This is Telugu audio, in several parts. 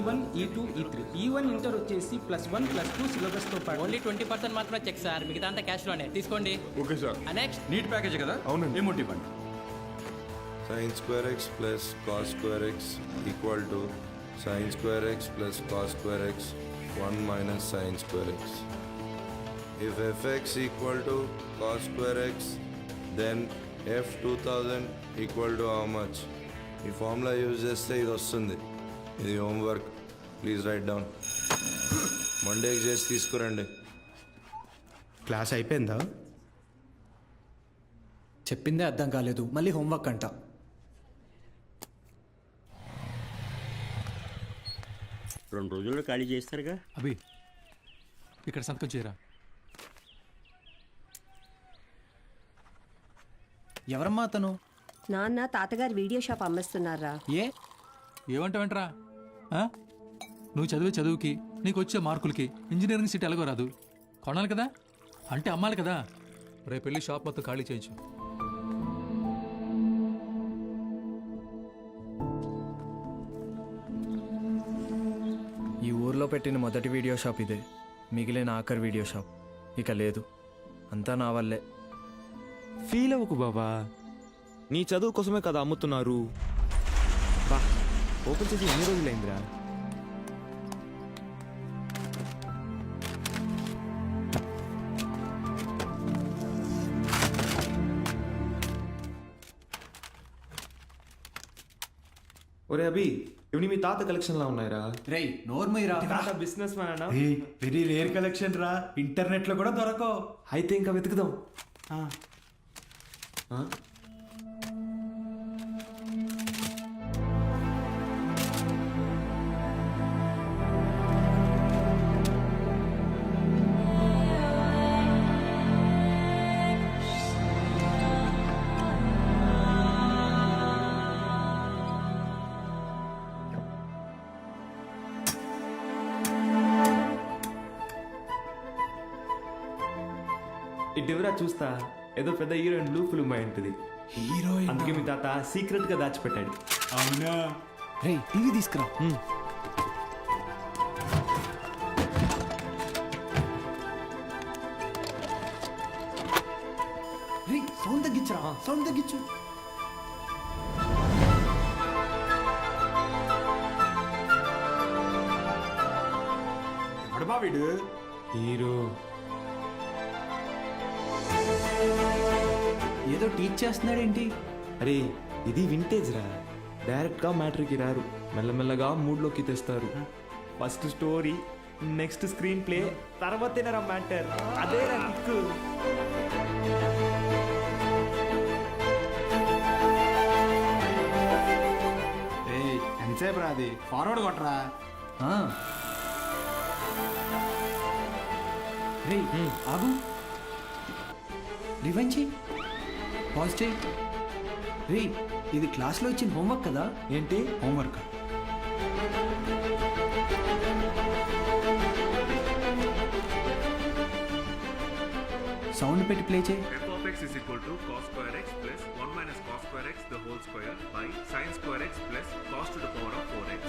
E1, E2, E3. E1 inter వచ్చేసి +1+2 సిలబస్తో పాటు ఓన్లీ 20% మాత్రమే చెక్ సార్, మిగతా అంతా క్యాష్లోనే తీసుకోండి. Okay sir. Next NEET package కదా? అవునండి. అమౌంట్ ఇవ్వండి. sin square x plus cos square x equal to sin square x plus cos square x 1 minus sin square x. If fx equal to cos square x, then f 2000 equal to how much? ఈ ఫార్ములా యూజ్ చేస్తే ఇది వస్తుంది. ఇది హోంవర్క్, ప్లీజ్ రైట్ డౌన్. మండేకి చేసి తీసుకురండి. క్లాస్ అయిపోయిందా? చెప్పిందే అర్థం కాలేదు, మళ్ళీ హోంవర్క్ అంట. రెండు రోజుల్లో ఖాళీ చేస్తారుగా. అభి ఇక్కడ సంతకం చేయరా. ఎవరమ్మా అతను? నాన్న తాతగారు వీడియో షాప్ అమ్మేస్తున్నారా? ఏమంటావేంట్రా? నువ్వు చదివే చదువుకి నీకు వచ్చే మార్కులకి ఇంజనీరింగ్ సీట్ ఎలాగో రాదు. కొనాలి కదా, అంటే అమ్మాలి కదా. రేపు వెళ్ళి షాప్ మొత్తం ఖాళీ చేయించు. ఈ ఊర్లో పెట్టిన మొదటి వీడియో షాప్ ఇదే, మిగిలిన ఆఖరి వీడియో షాప్ ఇక లేదు. అంతా నా వల్లే. ఫీల్ అవ్వకు బాబా, నీ చదువు కోసమే కదా అమ్ముతున్నారు. బా ఓపెన్ చేసి ఎన్ని రోజులైందిరా? ఒరే అభి, ఇవి మీ తాత కలెక్షన్ లా ఉన్నాయిరా. రేయ్ నోర్మయ్యరా, తాత బిజినెస్ మ్యాన్ అన్నా. వెరీ రేర్ కలెక్షన్ రా, ఇంటర్నెట్లో కూడా దొరకవు. అయితే ఇంకా వెతుకుదాం. ఇటువరా చూస్తా, ఏదో పెద్ద హీరోయిన్ బ్లూ ఫిల్మ్ అయి ఉంటుంది. హీరోయిన్ అందుకే మీ తాత సీక్రెట్ గా దాచిపెట్టాడు. అవునా? రేయ్ టీవీ తీసుకురా. రేయ్ సౌండ్ తగ్గించరా, సౌండ్ తగ్గించు. ఎవడమా వీడు? హీరో ఏదో టీచ్ చేస్తున్నాడేంటి? అరే ఇది వింటేజ్ రా, డైరెక్ట్ గా మ్యాటర్కి రారు, మెల్లమెల్లగా మూడ్లోకి తెస్తారు. First story, next screenplay, తర్వాతేనరా మ్యాటర్. అదే రా కిక్కు. ఎంతసేపు రా అది? ఫార్వర్డ్ కొట్టరా. రేయ్ ఆగు, రివైండ్ చెయ్యి, పాజ్ చెయ్యి. రేయ్ ఇది క్లాస్లో ఇచ్చిన హోంవర్క్ కదా? ఏంటి హోంవర్క్. సౌండ్ పెట్టి ప్లే చేయి. f of x is equal to cos square x plus 1 minus cos square x the whole square by sin square x plus cos to the power of 4x.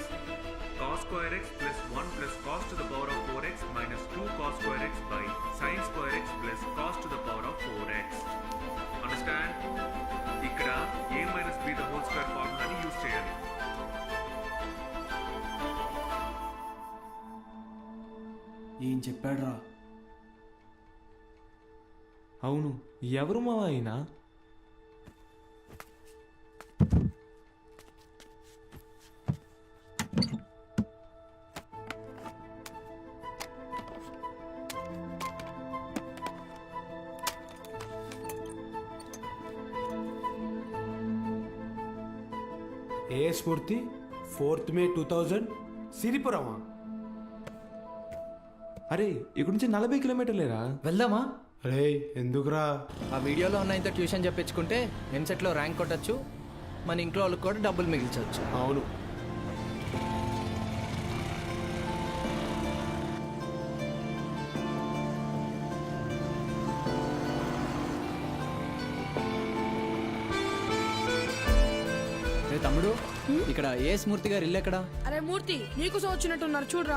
Cos square x plus 1 plus cos to the power of 4x minus 2 cos square x by sin square x plus cos to the power of 4x. Understand? ఇక్కడ a minus b the whole square ఫార్ములాని యూజ్ చేయాలి. ఏం చెప్పాడు రా? అవును, ఎవరు మావా అయినా? ఏ స్ఫూర్తి 4th May 2000 సిరిపురమా? అరే ఇక్కడ నుంచి 40 కిలోమీటర్లేరా. వెళ్దామా? రే ఎందుకురా? ఆ వీడియోలో ఉన్న ఇంత ట్యూషన్ చెప్పించుకుంటే ఎంసెట్లో ర్యాంక్ కొట్టచ్చు, మన ఇంట్లో వాళ్ళకి కూడా డబ్బులు మిగిల్చవచ్చు. అవును. రే తమ్ముడు, ఇక్కడ ఏ స్మూర్తి గారు ఇల్లు ఎక్కడా? అరే మూర్తి నీకోసం వచ్చినట్టున్నారు చూడరా.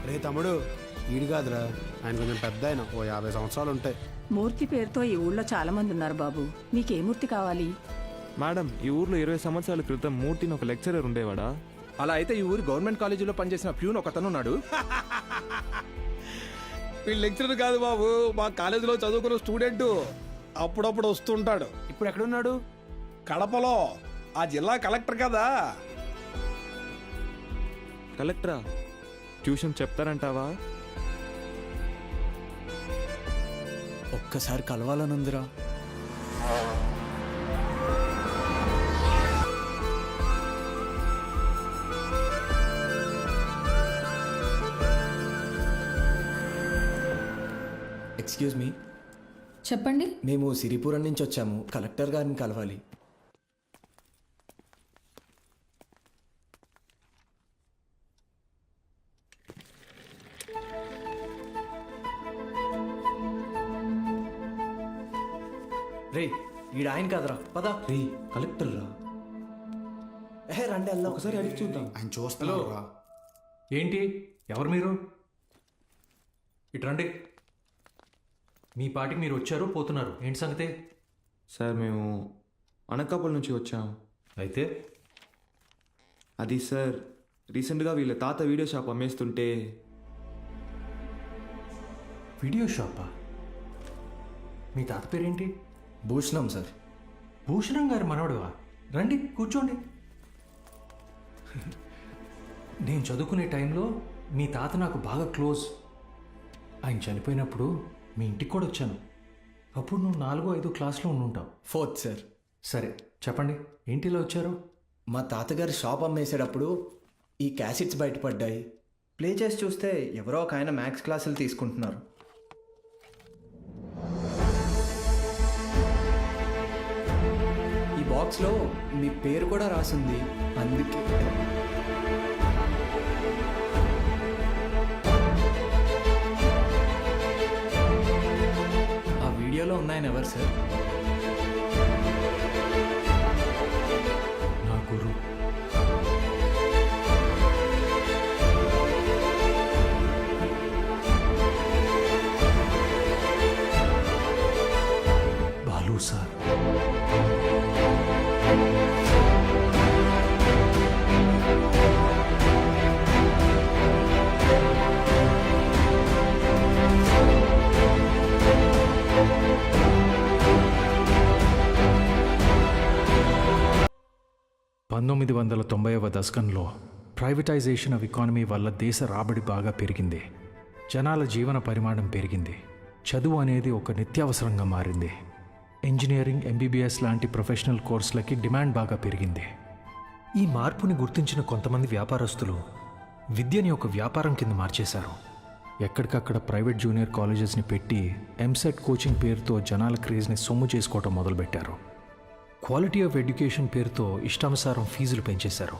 రే తమ్ముడు, ఈడు కాదురా, ఆయన కొంచెం పెద్ద ఆయన, ఓ 50 సంవత్సరాలు ఉంటాయి. మూర్తి పేరుతో ఈ ఊళ్ళో చాలా మంది ఉన్నారు బాబు. నీకే మూర్తి కావాలి? మేడం, ఈ ఊర్లో 20 సంవత్సరాల క్రితం మూర్తిని ఒక లెక్చరర్ ఉండేవాడా? అలా అయితే ఈ ఊరు గవర్నమెంట్ కాలేజీలో పనిచేసిన ప్యూన్ ఒకతను ఉన్నాడు. వీళ్ళు లెక్చరర్ కాదు బాబు, మా కాలేజీలో చదువుకున్న స్టూడెంట్. అప్పుడప్పుడు వస్తుంటాడు. ఇప్పుడు ఎక్కడున్నాడు? కడపలో, ఆ జిల్లా కలెక్టర్ కదా. కలెక్టరా? ట్యూషన్ చెప్తారంటావా? ఒక్కసారి కలవాలనుందిరా. ఎక్స్క్యూజ్ మీ, చెప్పండి. మేము సిరిపురం నుంచి వచ్చాము. కలెక్టర్ గారిని కలవాలి. రే, ఈడ ఆయన కాదరా, పద. రే, కలెక్టర్ రా. రండి వెళ్దాం. ఒకసారి అడిగి చూద్దాం. ఆయన చూస్తున్నాడు. ఏంటి, ఎవరు మీరు? ఇటు రండి. మీ పాటికి మీరు వచ్చారు, పోతున్నారు. ఏంటి సంగతి? సార్, మేము అనకాపల్లి నుంచి వచ్చాం. అయితే అది సార్, రీసెంట్గా వీళ్ళ తాత వీడియో షాప్ అమ్మేస్తుంటే. వీడియో షాపా? మీ తాత పేరేంటి? భూషణం సార్. భూషణం గారు మనవడువా? రండి కూర్చోండి. నేను చదువుకునే టైంలో మీ తాత నాకు బాగా క్లోజ్. ఆయన చనిపోయినప్పుడు మీ ఇంటికి కూడా వచ్చాను. అప్పుడు నువ్వు 4వ 5వ క్లాస్లో ఉండుంటావు. 4th sir. సరే చెప్పండి, ఏంటి ఇలా వచ్చారు? మా తాతగారు షాప్ అమ్మేసేటప్పుడు ఈ క్యాసెట్స్ బయటపడ్డాయి. ప్లే చేసి చూస్తే ఎవరో ఒక ఆయన మ్యాథ్స్ క్లాసులు తీసుకుంటున్నారు. ఈ బాక్స్లో మీ పేరు కూడా రాసింది. అందుకే ఆ వీడియోలో ఉన్నాయని ఎవరు సార్? నా గురు. బాలు సార్. దశకంలో ప్రైవేటైజేషన్ ఆఫ్ ఎకానమీ వల్ల దేశ రాబడి బాగా పెరిగింది. జనాల జీవన పరిమాణం పెరిగింది. చదువు అనేది ఒక నిత్యావసరంగా మారింది. ఇంజనీరింగ్, ఎంబీబీఎస్ లాంటి ప్రొఫెషనల్ కోర్సులకి డిమాండ్ బాగా పెరిగింది. ఈ మార్పుని గుర్తించిన కొంతమంది వ్యాపారస్తులు విద్యని ఒక వ్యాపారం కింద మార్చేశారు. ఎక్కడికక్కడ ప్రైవేట్ జూనియర్ కాలేజెస్ని పెట్టి ఎంసెట్ కోచింగ్ పేరుతో జనాల క్రేజ్ని సొమ్ము చేసుకోవటం మొదలుపెట్టారు. క్వాలిటీ ఆఫ్ ఎడ్యుకేషన్ పేరుతో ఇష్టానుసారం ఫీజులు పెంచేశారు.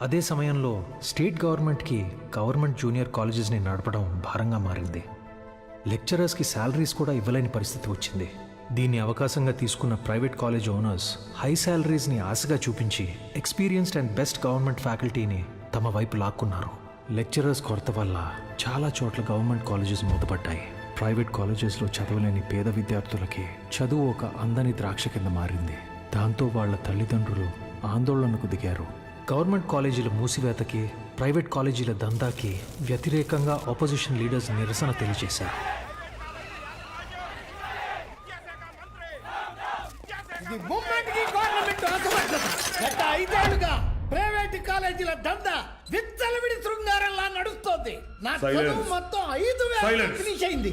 అదే సమయంలో స్టేట్ గవర్నమెంట్కి గవర్నమెంట్ జూనియర్ కాలేజెస్ని నడపడం భారంగా మారింది. లెక్చరర్స్కి శాలరీస్ కూడా ఇవ్వలేని పరిస్థితి వచ్చింది. దీన్ని అవకాశంగా తీసుకున్న ప్రైవేట్ కాలేజ్ ఓనర్స్ హై శాలరీస్ని ఆశగా చూపించి ఎక్స్పీరియన్స్డ్ అండ్ బెస్ట్ గవర్నమెంట్ ఫ్యాకల్టీని తమ వైపు లాక్కున్నారు. లెక్చరర్స్ కొరత వల్ల చాలా చోట్ల గవర్నమెంట్ కాలేజెస్ మూతపడ్డాయి. ప్రైవేట్ కాలేజెస్లో చదవలేని పేద విద్యార్థులకి చదువు ఒక అందని ద్రాక్ష కింద మారింది. దాంతో వాళ్ల తల్లిదండ్రులు ఆందోళనకు దిగారు. గవర్నమెంట్ కాలేజీల మూసివేతకి, ప్రైవేట్ కాలేజీల దందాకి వ్యతిరేకంగా ఆపోజిషన్ లీడర్స్ నిరసన తెలియజేశారు. ప్రైవేట్ కాలేజీల దందా విచ్చలవిడి శృంగారంలా నడుస్తోంది. నా చదువు మొత్తం 5,000 ఫినిష్ అయింది.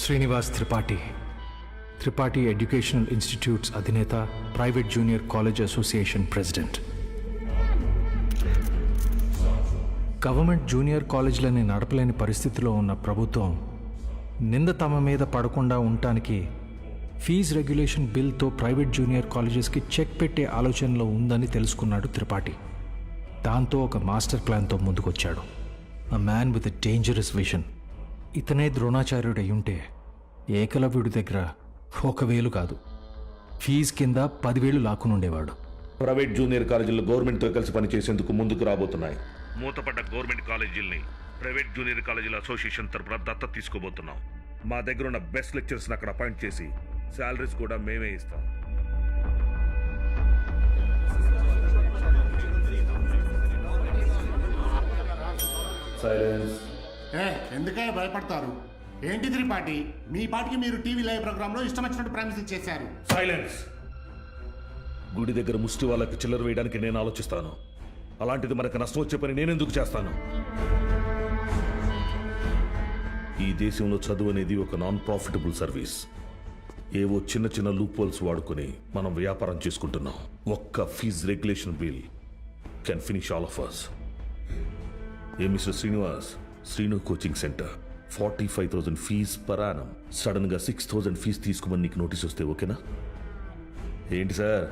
శ్రీనివాస్ త్రిపాఠి ఎడ్యుకేషనల్ ఇన్స్టిట్యూట్స్ అధినేత, private junior college association president. Government junior కాలేజీలని నడపలేని పరిస్థితిలో ఉన్న ప్రభుత్వం నింద తమ మీద పడకుండా ఉండటానికి ఫీజు రెగ్యులేషన్ బిల్తో ప్రైవేట్ జూనియర్ కాలేజెస్కి చెక్ పెట్టే ఆలోచనలో ఉందని తెలుసుకున్నాడు త్రిపాఠి. దాంతో ఒక మాస్టర్ ప్లాన్తో ముందుకొచ్చాడు. A man with a dangerous vision. ఇతనే ద్రోణాచార్యుడు అయ్యుంటే ఏకలవ్యుడి దగ్గర 1,000 కాదు ఫీజు కింద 10,000 లాక్కుని ఉండేవాడు. ప్రైవేట్ జూనియర్ కాలేజీలు గవర్నమెంట్తో కలిసి పనిచేసేందుకు ముందుకు రాబోతున్నాయి. మూతపడ్డ గవర్నమెంట్ కాలేజీల్ని ప్రైవేట్ జూనియర్ కాలేజీల అసోసియేషన్ తరపున దత్తత తీసుకోబోతున్నాం. మా దగ్గర ఉన్న బెస్ట్ లెక్చర్స్ని అక్కడ అపాయింట్ చేసి శాలరీస్ కూడా మేమే ఇస్తాం. సైలెన్స్. ఎందుకై భయపడతారు? ఏంటి త్రిపాఠి, మీ పాటికి మీరు టీవీ లైవ్ ప్రోగ్రామ్ లో ఇష్టం వచ్చినట్టు ప్రామిస్ చేశారు. సైలెన్స్. గుడి దగ్గర ముష్టి వాళ్ళకి చిల్లర వేయడానికి నేను ఆలోచిస్తాను. అలాంటిది మనకు నష్టం వచ్చే పని నేనెందుకు చేస్తాను? ఈ దేశంలో చదువు అనేది ఒక నాన్ ప్రాఫిటబుల్ సర్వీస్. ఏవో చిన్న చిన్న లూప్ హోల్స్ వాడుకొని మనం వ్యాపారం చేసుకుంటున్నాం. ఒక్క fee regulation bill can finish all of us. ఏ mister Srinivas, Srinu coaching centre 45,000 fee per annum. Sudden గా 6,000 ఫీజ్ తీసుకోమని నీకు నోటీస్ వస్తే ఓకేనా? ఏంటి సార్,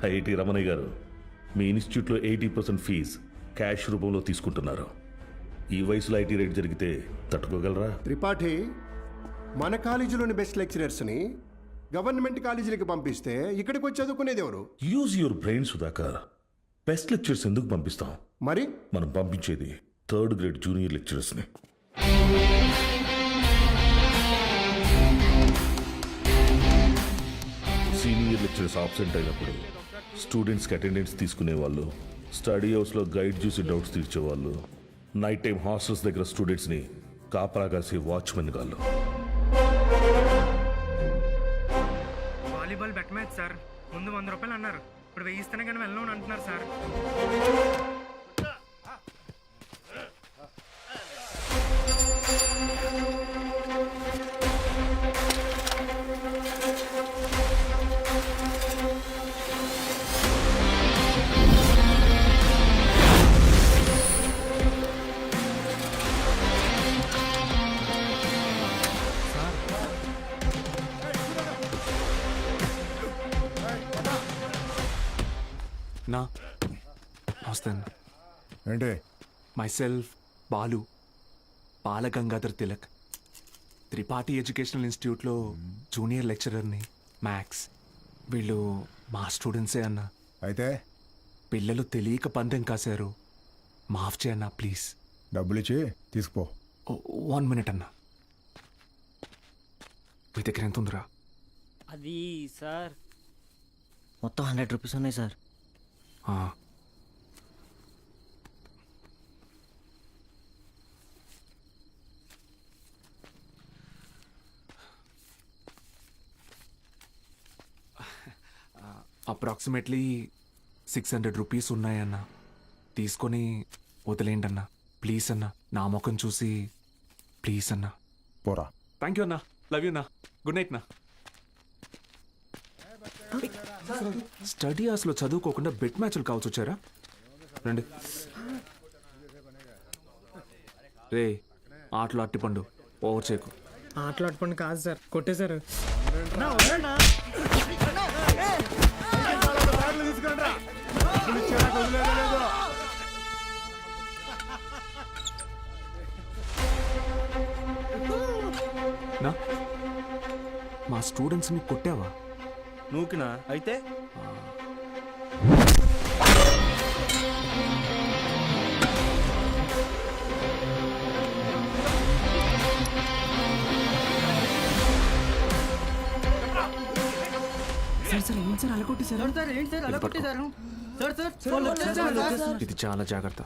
ఐఐటి రమణయ్య గారు, మీ ఇన్స్టిట్యూట్లో 80% ఫీజ్ క్యాష్ రూపంలో తీసుకుంటున్నారు. ఈ వయసులో ఐటీ రేట్ జరిగితే తట్టుకోగలరా? త్రిపాఠి, మన కాలేజీలోని బెస్ట్ లెక్చరర్స్ని గవర్నమెంట్ కాలేజీలకు పంపిస్తే ఇక్కడికి వచ్చి చదువుకునేది ఎవరు? Use your brain Sudhakar. Best lectures ఎందుకు పంపిస్తాం? మరి మనం పంపించేది 3rd గ్రేడ్ జూనియర్ లెక్చరర్స్ని. సీనియర్ లెక్చరర్స్ ఆబ్సెంట్ అయినప్పుడు స్టూడెంట్స్కి అటెండెన్స్ తీసుకునేవాళ్ళు, స్టడీ హౌస్లో గైడ్ చూసి డౌట్స్ తీర్చేవాళ్ళు, నైట్ టైం హాస్టల్స్ దగ్గర స్టూడెంట్స్ని కాపలా కాసి వాచ్మెన్ గాళ్ళు. Volleyball bet match sir. ముందు 100 రూపాయలు అన్నారు, ఇప్పుడు 1000 ఇస్తేనే కానీ వెళ్ళను అంటున్నారు సార్. నా నమస్తే అన్న. ఏంటి? మైసెల్ఫ్ బాలు, బాలగంగాధర్ తిలక్, త్రిపాఠి ఎడ్యుకేషనల్ ఇన్స్టిట్యూట్లో జూనియర్ లెక్చరర్ని, మ్యాథ్స్. వీళ్ళు మా స్టూడెంట్సే అన్న. అయితే పిల్లలు తెలియక పందెం కాశారు, మాఫ్ చేయన్న ప్లీజ్. డబ్బులు ఇచ్చి తీసుకుపో. 1 మినిట్ అన్న. మీ దగ్గర ఎంత ఉందిరా? అది సార్ మొత్తం 100 రూపీస్ ఉన్నాయి సార్. అప్రాక్సిమేట్లీ 600 రూపీస్ ఉన్నాయన్న. తీసుకొని వదిలేండి అన్న ప్లీజ్ అన్న. నా ముఖం చూసి ప్లీజ్ అన్న. పోరా. థ్యాంక్ యూ అన్న. లవ్ యూ అన్న. గుడ్ నైట్ నా. స్టడీ అవర్స్లో చదువుకోకుండా బెట్ మ్యాచ్లు కావచ్చు వచ్చారా? రండి. రే, ఆటలు అట్టిపండు, ఓవర్ చేయకు. ఆటలు అట్టుపండి కాదు సార్, కొట్టేశారు. నా మా స్టూడెంట్స్ని కొట్టావా? నూకినా అయితే ఇది చాలా జాగ్రత్త.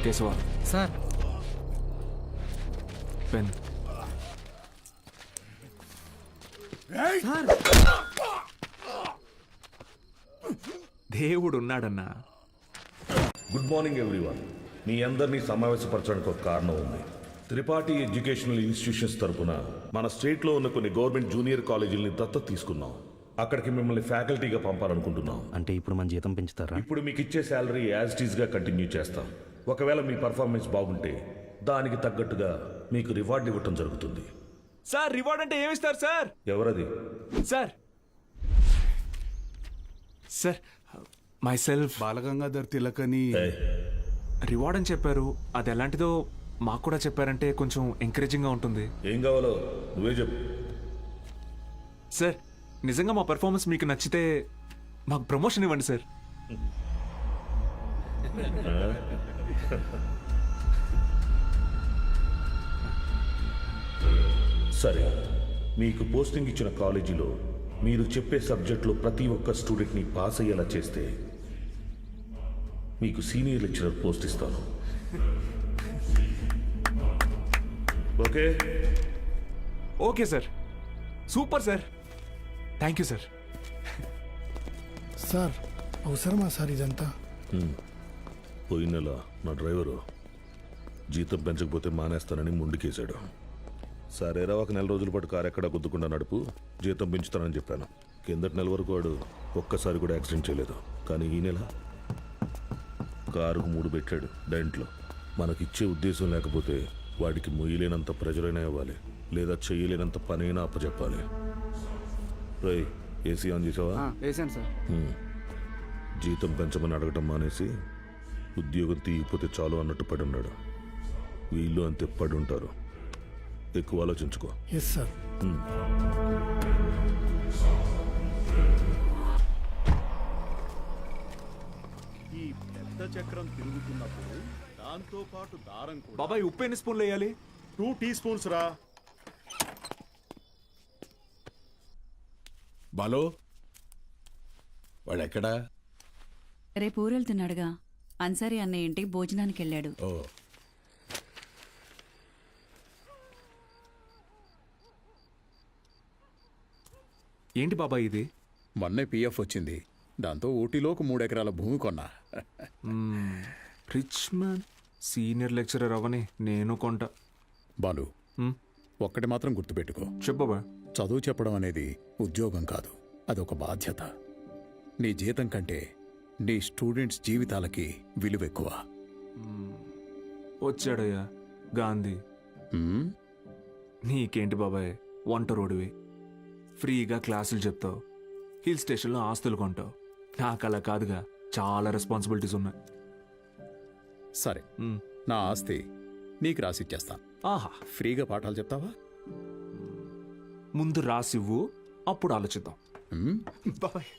Keshava sir pen. దేవుడు ఉన్నాడన్నా. Good morning everyone. మీ అందరినీ సమావేశపరచడానికి ఒక కారణం ఉంది. త్రిపాఠి ఎడ్యుకేషనల్ ఇన్స్టిట్యూషన్స్ తరపున మన స్టేట్లో ఉన్న కొన్ని గవర్నమెంట్ జూనియర్ కాలేజీలని దత్తత తీసుకున్నాం. అక్కడికి మిమ్మల్ని ఫ్యాకల్టీగా పంపాలనుకుంటున్నాం. అంటే ఇప్పుడు మన జీతం పెంచుతారా? ఇప్పుడు మీకు ఇచ్చే శాలరీ యాజ్ ఇట్ ఈస్గా కంటిన్యూ చేస్తాం. ఒకవేళ మీ పర్ఫార్మెన్స్ బాగుంటే దానికి తగ్గట్టుగా మీకు రివార్డ్ ఇవ్వటం జరుగుతుంది. సార్ రివార్డ్ అంటే ఏమిస్తారు సార్? ఎవరది? Sir sir myself Balagangadhar తిలకని రివార్డ్ అని చెప్పారు. అది ఎలాంటిదో మాకు కూడా చెప్పారంటే కొంచెం ఎంకరేజింగ్గా ఉంటుంది. ఏం కావాలో నువ్వే చెప్పు. సార్ నిజంగా మా పెర్ఫార్మెన్స్ మీకు నచ్చితే మాకు ప్రమోషన్ ఇవ్వండి సార్. సరే, మీకు పోస్టింగ్ ఇచ్చిన కాలేజీలో మీరు చెప్పే సబ్జెక్టులో ప్రతి ఒక్క స్టూడెంట్ని పాస్ అయ్యేలా చేస్తే మీకు సీనియర్ లెక్చరర్ పోస్ట్ ఇస్తాను. Okay? Okay sir, super sir, thank you sir. Sir అవసరమా సార్ ఇదంతా? పోయిన నెల నా డ్రైవరు జీతం పెంచకపోతే మానేస్తానని ముందుకేశాడు. సరేరా, ఒక నెల రోజుల పాటు కారు ఎక్కడా గుద్దుకుండా నడుపు, జీతం పెంచుతానని చెప్పాను. కిందటి నెల వరకు వాడు ఒక్కసారి కూడా యాక్సిడెంట్ చేయలేదు. కానీ ఈ నెల కారుకు 3 పెట్టాడు డెంట్లో. మనకిచ్చే ఉద్దేశం లేకపోతే వాడికి మొయ్యలేనంత ప్రెజరైనా ఇవ్వాలి, లేదా చేయలేనంత పనైనా అప్పచెప్పాలి. రై, ఏసీ ఆన్ చేసావా? వేసాను సార్. జీతం పెంచమని అడగటం మానేసి ఉద్యోగం తీయకపోతే చాలు అన్నట్టు పడి ఉన్నాడు. వీళ్ళు అంతే పడి ఉంటారు. ఎక్కువ ఆలోచించుకో. Yes sir. ఈ పెద్ద చక్రం తిరుగుతున్నప్పుడు దాంతో పాటు దారం కూడా. బాబాయ్ ఉప్పు ఎన్ని స్పూన్లు వేయాలి? 2 టీ స్పూన్స్ రా. బాలో వాడెక్కడా? రేపు ఊరెళ్తున్నాడుగా. అన్సారీ అన్నయ్య ఇంటికి భోజనానికి వెళ్ళాడు. ఓ, ఏంటి బాబాయ్ ఇది? మొన్నే పిఎఫ్ వచ్చింది. దాంతో ఊటీలో ఒక 3 ఎకరాల భూమి కొన్నా. రిచ్ మ్యాన్ సీనియర్ లెక్చరర్ అవని నేను కొంట. బాలు, ఒక్కటి మాత్రం గుర్తుపెట్టుకో. చెప్పు బాబాయ్. చదువు చెప్పడం అనేది ఉద్యోగం కాదు, అదొక బాధ్యత. నీ జీతం కంటే నీ స్టూడెంట్స్ జీవితాలకి విలువ ఎక్కువ. వచ్చాడయ్యా గాంధీ. నీకేంటి బాబాయ్, వంట రోడివి, ఫ్రీగా క్లాసులు చెప్తావు, హిల్ స్టేషన్లో ఆస్తులు కొంటావు. నాకు అలా కాదుగా, చాలా రెస్పాన్సిబిలిటీస్ ఉన్నాయి. సరే, నా ఆస్తి నీకు రాసిచ్చేస్తాను. ఆహా, ఫ్రీగా పాఠాలు చెప్తావా? ముందు రాసివ్వు, అప్పుడు ఆలోచిద్దాం. బాబాయ్.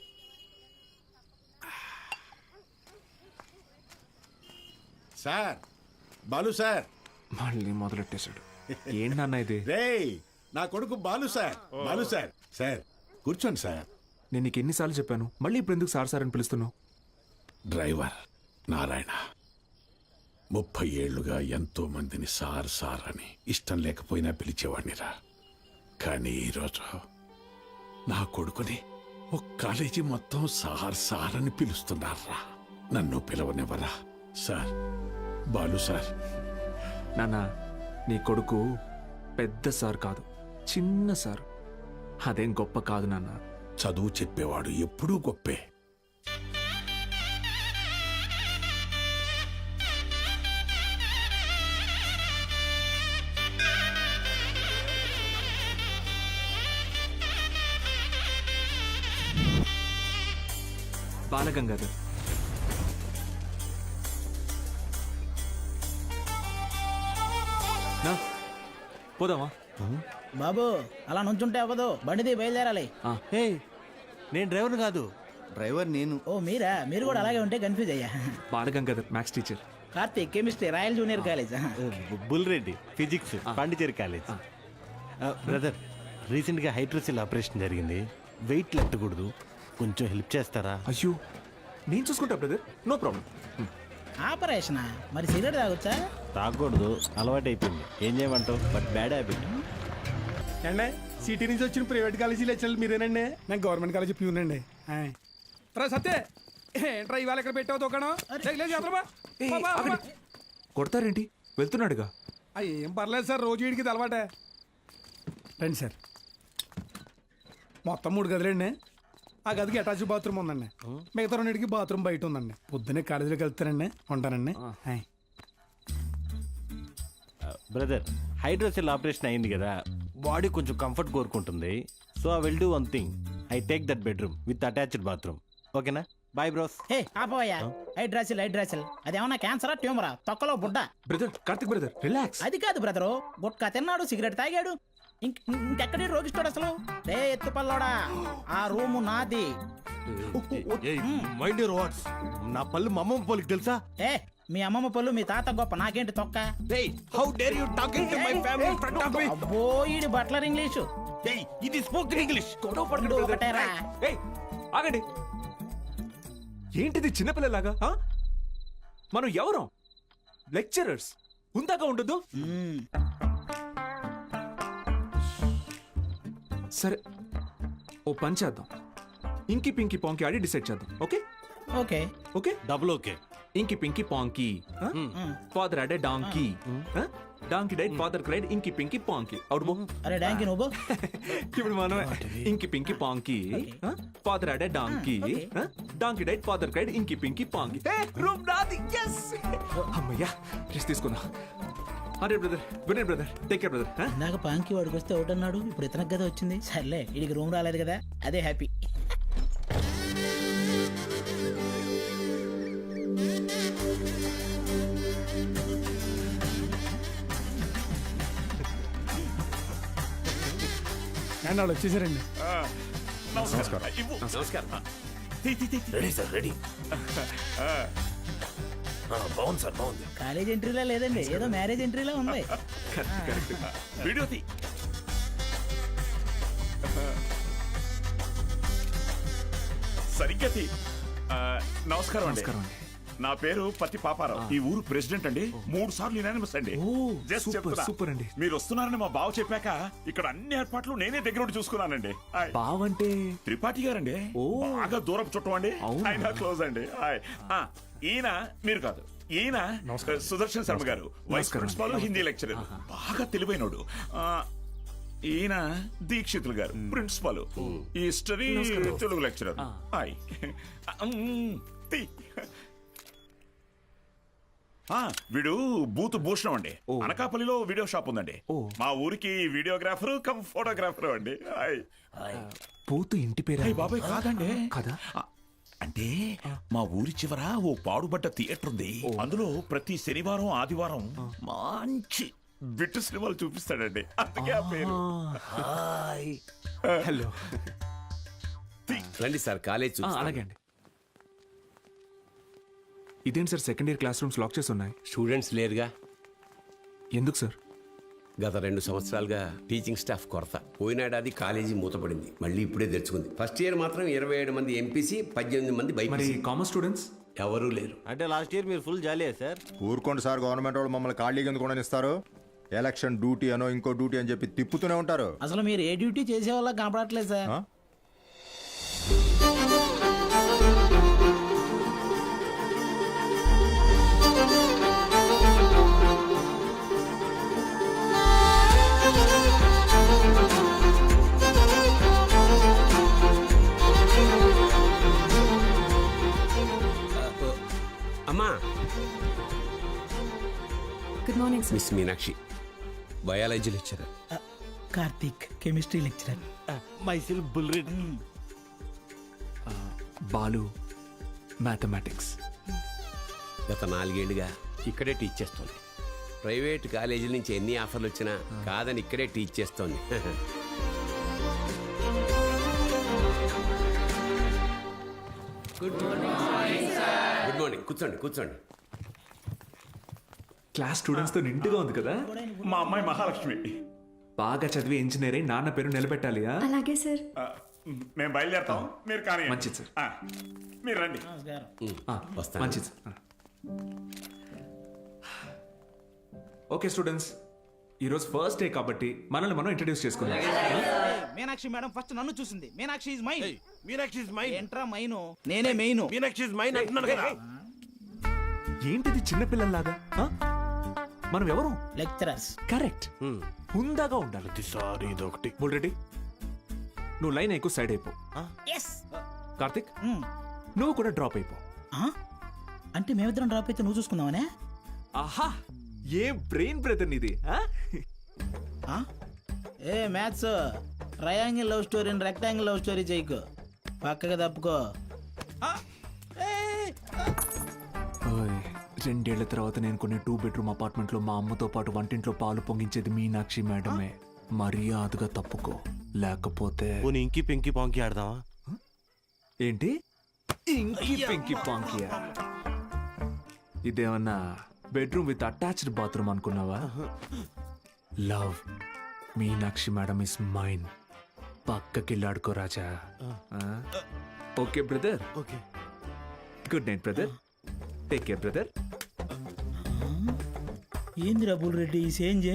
Sir, Balu sir. మళ్ళీ మొదలెట్టేశాడు. ఏంటి నాన్న ఇది? రేయ్, నా కొడుకు Balu sir. Balu sir. Sir కూర్చోండి సార్. నేను నీకు ఎన్నిసార్లు చెప్పాను, మళ్ళీ ఇప్పుడు ఎందుకు సార్ సార్ అని పిలుస్తున్నావు? డ్రైవర్ నారాయణ 30 ఏళ్లుగా ఎంతో మందిని సార్ సార్ అని ఇష్టం లేకపోయినా పిలిచేవాడినిరా. కానీ ఈరోజు నా కొడుకుని ఒక కాలేజీ మొత్తం సార్ సార్ అని పిలుస్తున్నారా. నన్ను పిలవనివ్వరా సార్? బాలు సార్. నాన్న, నీ కొడుకు పెద్ద సార్ కాదు, చిన్న సార్. అదేం గొప్ప కాదు నాన్న. చదువు చెప్పేవాడు ఎప్పుడూ గొప్పే. బాలగంగాధర్. పోదామా? బాబు అలా నుంచుంటే అవ్వదు, బండిది బయలుదేరాలి. నేను డ్రైవర్ కాదు, డ్రైవర్ నేను. ఓ మీరా? మీరు కూడా అలాగే ఉంటే కన్ఫ్యూజ్ అయ్యా. Balagangadhar maths teacher. Karthik chemistry, royal junior college. Bulreddy physics, Pondicherry college. Brother, రీసెంట్గా హైడ్రోసిల్ ఆపరేషన్ జరిగింది, వెయిట్ లెట్టకూడదు, కొంచెం హెల్ప్ చేస్తారా? అయ్యో, నేను చూసుకుంటా బ్రదర్, నో ప్రాబ్లం. ఆపరేషనా? మరి సిగరెట్ తాగొచ్చా? తాగకూడదు, అలవాటు అయిపోయింది. ఏం చేయమంటావు? But bad habit. అండి సిటీ నుంచి వచ్చిన ప్రైవేట్ కాలేజీ లెక్చరర్ మీరేనండి? నేను గవర్నమెంట్ కాలేజీ ప్యూనండి. రా సత్తే, ఏంట్రా ఇవాళ ఇక్కడ పెట్టావు దుకాణం? కొడతారేంటి? వెళ్తున్నాడుగా. ఏం పర్లేదు సార్, రోజు వీడికి ఇది అలవాటే. రండి సార్. మొత్తం 3 గదులండి. ఆ గదికి అటాచ్ బాత్రూమ్ ఉందండి. మిగతా 2కి బాత్రూమ్ బయట ఉందండి. పొద్దున్నే కాలేజీలోకి వెళ్తానండి. ఉంటానండి. బ్రదర్, హైడ్రోసెల్ ఆపరేషన్ అయింది కదా, బాడీ కొంచెం కంఫర్ట్ కోరుకుంటుంది. So I will do one thing. I take that bedroom with attached bathroom. ఓకేనా? Bye bros. హే ఆపోయా, హైడ్రాసిల్ అదేమన్నా క్యాన్సరా ట్యూమరా? తొక్కలో బుడ్డ. Brother, Karthik brother, relax. అది కాదు బ్రదరు, గుట్కా తిన్నాడు, సిగరెట్ తాగాడు, ఇంకెక్కడి రోగిస్తాడు అసలు? రే ఎత్తు పల్లోడా, ఆ రూము నాది. Mind your words. నా పళ్ళు మా అమ్మమ్మ పోలికి తెలుసా? ఏ మీ అమ్మమ్మ పళ్ళు మీ తాత గొప్ప, నాకేంటి తొక్క? How dare you talking to my family in front of me? అబ్బో ఈడి బట్లర్ ఇంగ్లీషు. ఇది స్పోకెన్ ఇంగ్లీష్. ఇప్పుడు ఒకటేరా. ఆగండి, ఏంటిది చిన్నపిల్లలాగా? మనం ఎవరం? లెక్చరర్స్. ఉందాక ఉండదు. సరే, ఓ పని చేద్దాం. ఇంకి పింకి పాంకి ఆడి డిసైడ్ చేద్దాం. Okay okay okay, double okay. Inky pinky ponky. Father had a donkey. Donkey died, father cried, inky pinky పాంకి. Out బో. అరే డాంకీ నువ్వు. ఇప్పుడు మనమే inky pinky ponky. Father had a donkey. Donkey died, father cried, inky pinky ponky. Room నాది. yes. అమ్మయ్యా, రెస్ట్ తీసుకున్నా. అరే brother, Vinay brother, take care brother. నాకు పాంకి వాడికి వస్తే ఒకటి అన్నాడు, ఇప్పుడు ఇతనికి కదా వచ్చింది. సర్లే, వీడికి రూమ్ రాలేదు కదా, అదే హ్యాపీ. అండ్ వాళ్ళు వచ్చేసారండి. నమస్కారం. Ready sir, ready. బాగుంది సార్, బాగుంది. కాలేజ్ ఎంట్రీలా లేదండి, ఏదో మ్యారేజ్ ఎంట్రీలా ఉంది. వీడియో తీ. సరిగ్గా తీ. నమస్కారం అండి. నా పేరు పత్తి పాపారావు. ఈ ఊరు ప్రెసిడెంట్ అండి. 3 సార్లు యునానిమస్ అండి. జస్ట్ చెప్తున్నా. సూపర్ అండి. మీరు వస్తున్నారని మా బావ చెప్పాక ఇక్కడ అన్ని ఏర్పాట్లు నేనే దగ్గర ఉండి చూసుకున్నానండి. బావంటే త్రిపాఠి గారండి. బాగా దూరపు చుట్టం అండి. ఆయన క్లోజ్ అండి. ఈయన మీరు కాదు, ఈయన సుదర్శన్ శర్మ గారు, వైస్ ప్రిన్సిపాల్, హిందీ లెక్చరర్, బాగా తెలివైనడు. ఈయన దీక్షితులు గారు, ప్రిన్సిపాల్, హిస్టరీ తెలుగు లెక్చరర్. వీడు బూత్ భూషణం అండి. అనకాపల్లిలో వీడియో షాప్ ఉందండి. మా ఊరికి వీడియోగ్రాఫర్ కమ్ ఫోటోగ్రాఫర్ అండి. బూత్ ఇంటి పేరు? బాబాయ్ కాదండి. కదా, అంటే మా ఊరి చివర ఓ పాడుబడ్డ థియేటర్ ఉంది. అందులో ప్రతి శనివారం ఆదివారం మంచి బిట్టు సినిమాలు చూపిస్తాడండి. అందుకే ఆ పేరు. హలో, రండి సార్, కాలేజ్. అలాగే అండి. ఇదేంటి sir, second year class rooms lock చేసి ఉన్నాయి? స్టూడెంట్స్ లేరుగా. ఎందుకు సార్? గత 2 సంవత్సరాలుగా టీచింగ్ స్టాఫ్ కొరత. పోయినాడాది కాలేజీ మూతపడింది, మళ్ళీ ఇప్పుడే తెరుచుకుంది. ఫస్ట్ ఇయర్ మాత్రం 27 మంది ఎంపీసీ, 18 మంది బైపీసీ. కామర్స్ స్టూడెంట్స్ ఎవరూ లేరు. అంటే లాస్ట్ ఇయర్ మీరు ఫుల్ జాలీయా సార్? ఊరుకోండి సార్, గవర్నమెంట్ వాళ్ళు మమ్మల్ని ఖాళీగా ఎందుకు ఇస్తారు? ఎలక్షన్ డ్యూటీ అనో ఇంకో డ్యూటీ అని చెప్పి తిప్పుతూనే ఉంటారు. అసలు మీరు ఏ డ్యూటీ చేసే వాళ్ళ కనపడట్లేదు సార్. అమ్మా. Good morning sir. Miss Meenakshi, biology lecturer. Karthik, chemistry lecturer. Myself బుల్రెడ్. బాలు, మ్యాథమెటిక్స్. గత 4 ఏళ్లుగా ఇక్కడే టీచ్ చేస్తోంది. ప్రైవేట్ కాలేజీల నుంచి ఎన్ని ఆఫర్లు వచ్చినా కాదని ఇక్కడే టీచ్ చేస్తోంది. Good morning. కూర్చోండి. క్లాస్ స్టూడెంట్స్ తో నిండుగా ఉంది కదా. మా అమ్మాయి మహాలక్ష్మి. బాగా చదివి ఇంజనీర్ అయి నాన్న పేరు నిలబెట్టాలి. అలాగే సార్. మేము బయలుదేరుతాం, మీరు కానీ. మంచిది సార్. మీరు రండి. వస్తాను. మంచిది సార్. ఓకే స్టూడెంట్స్, ఈరోజు ఫస్ట్ డే కాబట్టి మనల్ని మనం ఇంట్రడ్యూస్ చేసుకుందాం. మీనాక్షి మేడం ఫస్ట్ నన్ను చూసింది. Meenakshi is mine. Meenakshi is mine. ఎంట్రా మైను, నేనే మెయిన్. మీనాక్షి ఇస్ మైన్ అంటున్నాను కదా. ఏంటిది చిన్నపిల్లల్లాగా? మనం ఎవరు? లెక్చరర్స్. కరెక్ట్. హుందాగా ఉండాలి. సారీ ఇదొకటి. బుల్రెడ్డి, నువ్వు లైన్ ఎక్కువ సైడ్ అయిపో. ఎస్. కార్తిక్, నువ్వు కూడా డ్రాప్ అయిపో. అంటే మేమిద్దరం డ్రాప్ అయితే నువ్వు చూసుకుందామనే? ఆహా, ఏ బ్రెయిన్ బ్రదర్ నీది. ఏ మ్యాథ్స్ ట్రయాంగిల్ లవ్ స్టోరీని రెక్టాంగిల్ లవ్ స్టోరీ చేయకు, పక్కగా తప్పుకో. 2 ఏళ్ల తర్వాత నేను కొనే 2 బెడ్రూమ్ అపార్ట్మెంట్ లో మా అమ్మతో పాటు వంటింట్లో పాలు పొంగించేది మీనాక్షి మేడమే. మర్యాదగా తప్పుకో, లేకపోతే ఇంకి పెంకి పాంకి ఆడదామా? ఏంటి ఇంకి పెంకి పాంకియా? ఇదేమన్నా బెడ్రూమ్ విత్ అటాచ్డ్ బాత్రూమ్ అనుకున్నావా? Love Meenakshi madam is mine. పక్కకిల్లాడుకో రాజా. Okay brother. Okay, good night brother. Take care brother. ఏందిరా బుల్రెడ్డి ఈ సేంజ్?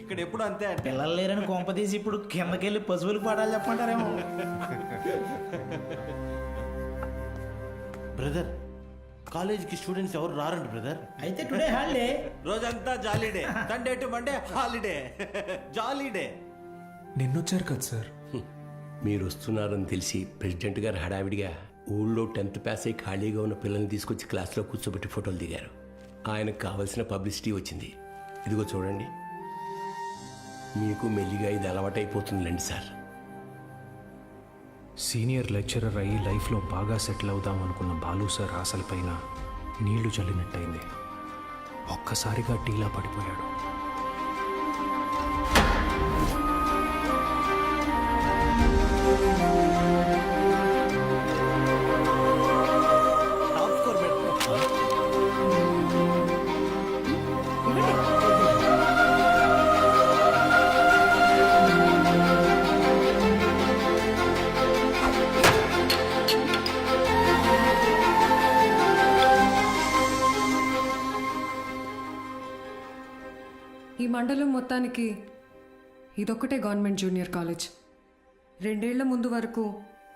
ఇక్కడ ఎప్పుడు అంతే అంటే పిల్లలు లేరని కొంపదీసి ఇప్పుడు కిందకెళ్ళి పశువులకు పాఠాలు చెప్పమంటారేమో. బ్రదర్, కాలేజీకి స్టూడెంట్స్ ఎవరు రారండి బ్రదర్. అయితే టుడే హాలిడే. రోజంతా jolly day. Sunday to Monday holiday. Jolly day. నిన్నొచ్చారు కదా సార్. మీరు వస్తున్నారని తెలిసి ప్రెసిడెంట్ గారు హడావిడిగా ఊళ్ళో 10th పాస్ అయి ఖాళీగా ఉన్న పిల్లల్ని తీసుకొచ్చి క్లాస్లో కూర్చోబెట్టి ఫోటోలు దిగారు. ఆయనకు కావాల్సిన పబ్లిసిటీ వచ్చింది. ఇదిగో చూడండి, మీకు మెల్లిగా ఇది అలవాటైపోతుందిలేండి సార్. సీనియర్ లెక్చరర్ అయ్యి లైఫ్లో బాగా సెటిల్ అవుదాం అనుకున్న బాలు సార్ ఆశలపైన నీళ్లు చల్లినట్టయింది. ఒక్కసారిగా టీలా పడిపోయాడు. టాప్ స్కోర్ పెట్టుకో. ఈ మండలం మొత్తానికి ఇదొక్కటే గవర్నమెంట్ జూనియర్ కాలేజ్. 2 ఏళ్ల ముందు వరకు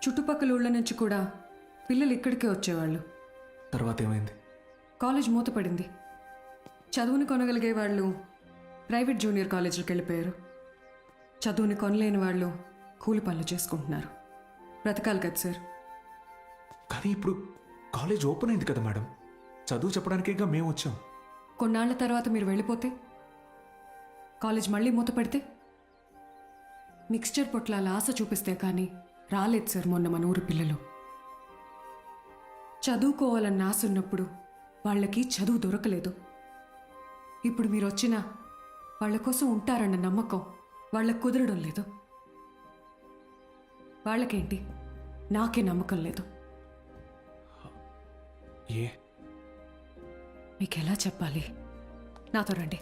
చుట్టుపక్కల ఊళ్ళ నుంచి కూడా పిల్లలు ఇక్కడికే వచ్చేవాళ్ళు. తర్వాత ఏమైంది? కాలేజ్ మూతపడింది. చదువుని కొనగలిగే వాళ్ళు ప్రైవేట్ జూనియర్ కాలేజీలకు వెళ్ళిపోయారు. చదువుని కొనలేని వాళ్ళు కూలి పనులు చేసుకుంటున్నారు. బ్రతకాలి కదా సార్. కానీ ఇప్పుడు కాలేజ్ ఓపెన్ అయింది కదా మేడం. చదువు చెప్పడానికేగా మేము వచ్చాం. కొన్నాళ్ల తర్వాత మీరు వెళ్ళిపోతే, కాలేజ్ మళ్ళీ మూతపడితే, మిక్స్చర్ పొట్లాల ఆశ చూపిస్తే కానీ రాలేదు సార్ మొన్న మన ఊరు పిల్లలు. చదువుకోవాలన్న ఆశ ఉన్నప్పుడు వాళ్ళకి చదువు దొరకలేదు. ఇప్పుడు మీరు వచ్చినా వాళ్ళ కోసం ఉంటారన్న నమ్మకం వాళ్ళకు కుదరడం లేదు. వాళ్ళకేంటి, నాకే నమ్మకం లేదు. ఏ మీకు ఎలా చెప్పాలి? నాతో రండి.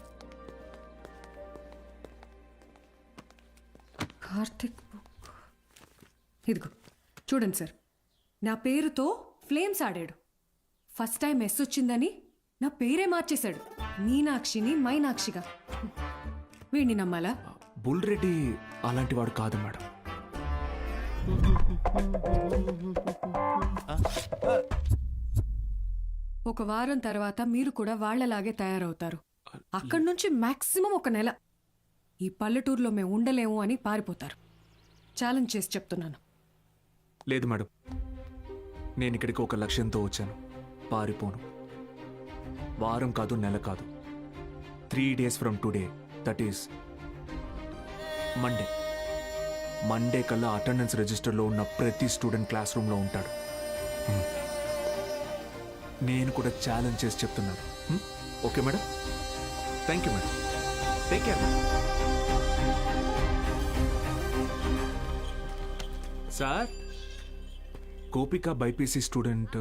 కార్తిక్ బుక్ ఇదిగో చూడండి సార్. నా పేరుతో ఫ్లేమ్స్ ఆడాడు. ఫస్ట్ టైం ఎస్ వచ్చిందని నా పేరే మార్చేశాడు. మీనాక్షిని మైనాక్షిగా. వీడిని నమ్మాలా? బుల్రెడ్డి అలాంటి వాడు కాదు మేడం. ఒక వారం తర్వాత మీరు కూడా వాళ్లలాగే తయారవుతారు. అక్కడి నుంచి మాక్సిమం 1 నెల ఈ పల్లెటూరులో మేము ఉండలేము అని పారిపోతారు. ఛాలెంజ్ చేసి చెప్తున్నాను. లేదు మేడం, నేను ఇక్కడికి ఒక లక్ష్యంతో వచ్చాను. పారిపోను. వారం కాదు, నెల కాదు, 3 days from today, that is Monday కల్లా అటెండెన్స్ రిజిస్టర్లో ఉన్న ప్రతి స్టూడెంట్ క్లాస్ రూమ్లో ఉంటాడు. నేను కూడా ఛాలెంజ్ చేసి చెప్తున్నాను. Okay madam? Thank you madam. Take care. Sir Gopika BiPC student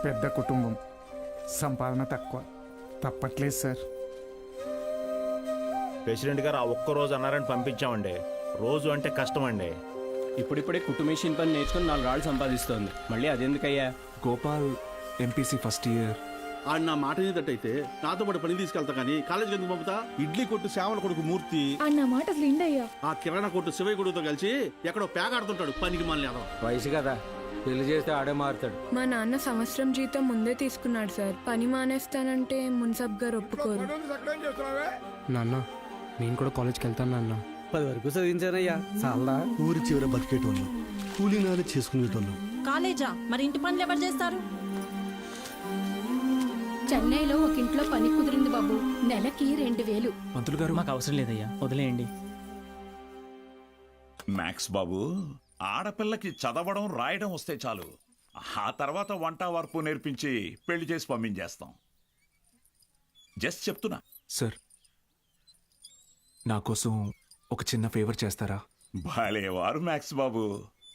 పెద్ద కుటుంబం, సంపాదన తక్కువ, తప్పట్లేదు సార్. ప్రెసిడెంట్ గారు ఆ ఒక్కరోజు అన్నారని పంపించామండి. రోజు అంటే కష్టం అండి. ఇప్పుడిప్పుడే కుట్టు మెషిన్ పని నేర్చుకుని 4 రాళ్ళు సంపాదిస్తోంది. మళ్ళీ అదెందుకయ్యా? Gopal MPC first year. ఆడు నా మాట ఏదట్టయితే నాతో పాటు పని తీసుకెళ్తా కానీ కాలేజీకి ఎందుకు పంపుతా? ఇడ్లీ కొట్టు శ్యామల కొడుకు మూర్తి, నా మాట అసలు ఇండయ్యా, ఆ కిరాణా కొట్టు శివయ్య కొడుకుతో కలిసి ఎక్కడో పేగాడుతుంటాడు. పనికి మళ్ళీ అదవ వయసు కదా, పెళ్లి చేస్తే ఆడే మారుతాడు. మా నాన్న సంవత్సరం జీతం ముందే తీసుకున్నాడు సార్. పని మానేస్తానంటే మున్సబ్ గారు ఒప్పుకోరు. నాన్న నేను కూడా కాలేజ్కి వెళ్తాను నాన్న. 10 వరకు చదివించానయ్యా, చాలా. ఊరి చివర బతికేటోళ్ళు, కూలీనాలు చేసుకునేటోళ్ళు. కాలేజా మరి ఇంటి పనులు ఎవరు చేస్తారు? చెన్నైలో ఒక ఇంట్లో పని కుదిరింది బాబు, నెలకి 2000. మంత్రులు గారు మాకు అవసరం లేదయ్యా, వదిలేయండి. మ్యాక్స్ బాబు, ఆడపిల్లకి చదవడం రాయడం వస్తే చాలు. ఆ తర్వాత వంట వార్పు నేర్పించి పెళ్లి చేసి పంపించేస్తాం. జస్ట్ చెప్తున్నా. సార్ నా కోసం ఒక చిన్న ఫేవర్ చేస్తారా? భలేవారు మ్యాక్స్ బాబు,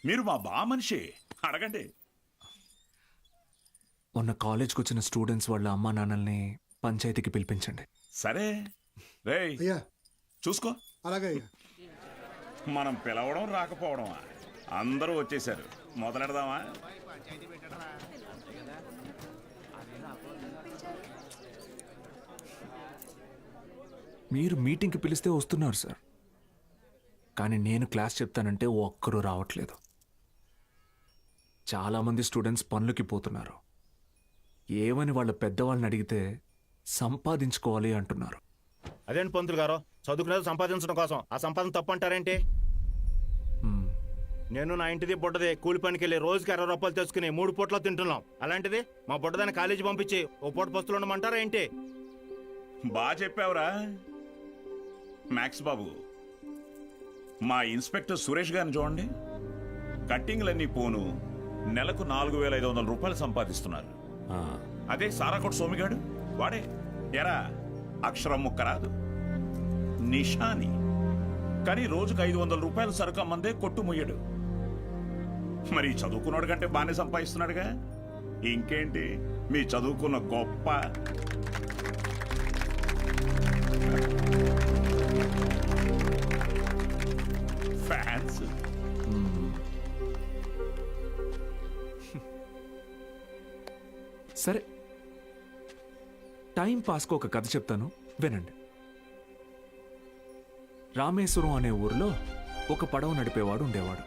మీరు మా బా మనిషి, అడగండి. మొన్న కాలేజ్కి వచ్చిన స్టూడెంట్స్ వాళ్ళ అమ్మా నాన్నల్ని పంచాయతీకి పిలిపించండి. సరే రేయ్ చూసుకో. అలాగే. మనం పిలవడం రాకపోవడమా? అందరూ వచ్చేసారు, మొదలెడదామా? మీరు మీటింగ్కి పిలిస్తే వస్తున్నారు సార్, కానీ నేను క్లాస్ చెప్తానంటే ఒక్కరూ రావట్లేదు. చాలామంది స్టూడెంట్స్ పనులకి పోతున్నారు. ఏమని వాళ్ళ పెద్దవాళ్ళని అడిగితే సంపాదించుకోవాలి అంటున్నారు. అదేంటి పంతులు గారు, చదువుకునేది సంపాదించడం కోసం, ఆ సంపాదన తప్పు అంటారేంటి? నేను నా ఇంటిది బుడ్డది కూలి పనికి వెళ్ళి రోజుకి 60 రూపాయలు తెచ్చుకుని 3 పూటలో తింటున్నాం. అలాంటిది మా బుడ్డదాన్ని కాలేజీ పంపించి ఓ పూట పస్తులు ఉండమంటారా ఏంటి? బాగా చెప్పావురా మ్యాక్స్ బాబు. మా ఇన్స్పెక్టర్ సురేష్ గారిని చూడండి, కట్టింగ్లన్నీ పోను నెలకు 4500 రూపాయలు సంపాదిస్తున్నారు. అదే సారాకోట్ సోమిగాడు, వాడే ఎరా అక్షరం ముక్క రాదు, నిషాని, కానీ రోజుకు 500 రూపాయలు సరుకు అమ్మందే కొట్టు ముయ్యడు. మరి చదువుకున్నాడు కంటే బాగానే సంపాదిస్తున్నాడుగా. ఇంకేంటి మీ చదువుకున్న గొప్ప. ఫ్యాన్స్. సరే, టైం పాస్కు ఒక కథ చెప్తాను, వినండి. రామేశ్వరం అనే ఊరిలో ఒక పడవ నడిపేవాడు ఉండేవాడు.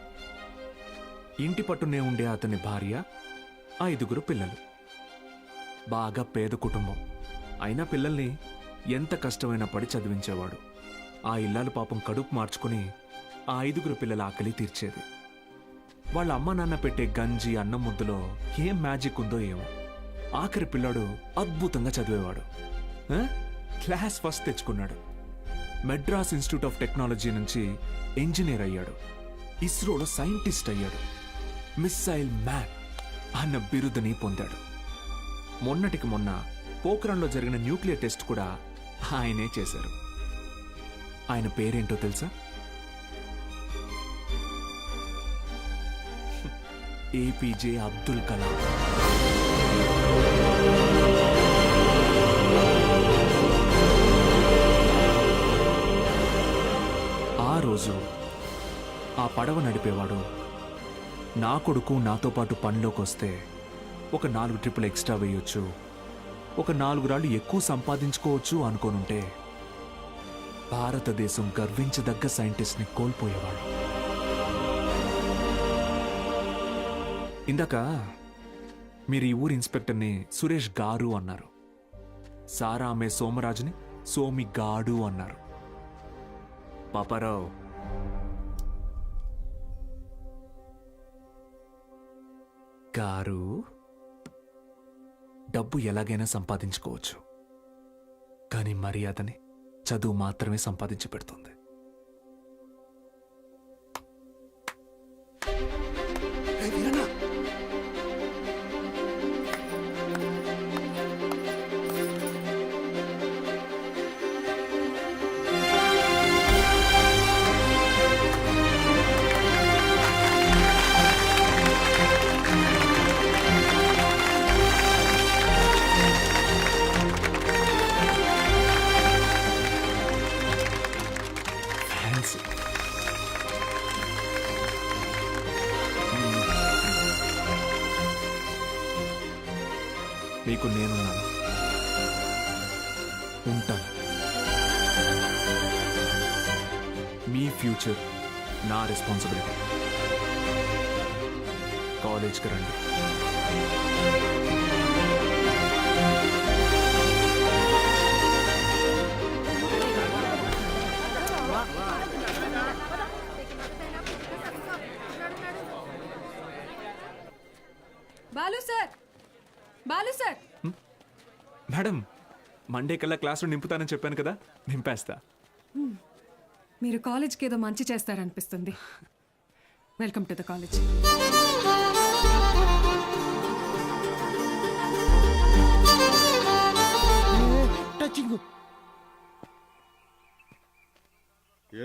ఇంటి పట్టునే ఉండే అతని భార్య, 5 పిల్లలు. బాగా పేద కుటుంబం అయినా పిల్లల్ని ఎంత కష్టమైనా పడి చదివించేవాడు. ఆ ఇల్లాలు పాపం కడుపు మార్చుకుని ఆ 5 పిల్లల ఆకలి తీర్చేది. వాళ్ళ అమ్మ నాన్న పెట్టే గంజి అన్నం ముద్దలో ఏం మ్యాజిక్ ఉందో ఏమో, ఆఖరి పిల్లాడు అద్భుతంగా చదివేవాడు. క్లాస్ ఫస్ట్ తెచ్చుకున్నాడు. మెడ్రాస్ ఇన్స్టిట్యూట్ ఆఫ్ టెక్నాలజీ నుంచి ఇంజనీర్ అయ్యాడు. ఇస్రోలో సైంటిస్ట్ అయ్యాడు. మిస్సైల్ మ్యాన్ అన్న బిరుదుని పొందాడు. మొన్నటికి మొన్న పోఖ్రాన్లో జరిగిన న్యూక్లియర్ టెస్ట్ కూడా ఆయనే చేశారు. ఆయన పేరేంటో తెలుసా? ఏపీజే అబ్దుల్ కలాం. ఆ రోజు ఆ పడవ నడిపేవాడు, నా కొడుకు నాతో పాటు పనిలోకి వస్తే ఒక 4 ట్రిప్పులు ఎక్స్ట్రా వేయొచ్చు, ఒక 4 రాళ్ళు ఎక్కువ సంపాదించుకోవచ్చు అనుకోనుంటే భారతదేశం గర్వించదగ్గ సైంటిస్ట్ని కోల్పోయేవాడు. ఇందాక మీరు ఈ ఊరి ఇన్స్పెక్టర్ని సురేష్ గారు అన్నారు. సారా ఆమె సోమరాజుని సోమి గాడు అన్నారు. పాపారావు, గారు, డబ్బు ఎలాగైనా సంపాదించుకోవచ్చు, కానీ మర్యాదని చదువు మాత్రమే సంపాదించి పెడుతుంది. మీకు నేనున్నాను, ఉంటాను. మీ ఫ్యూచర్ నా రెస్పాన్సిబిలిటీ. కాలేజ్కి రండి. Balu sir, Balu sir. Madam, Monday కల్లా క్లాసులో నింపుతానని చెప్పాను కదా, నింపేస్తా. మీరు కాలేజ్కి ఏదో మంచి చేస్తారనిపిస్తుంది. Welcome to the college.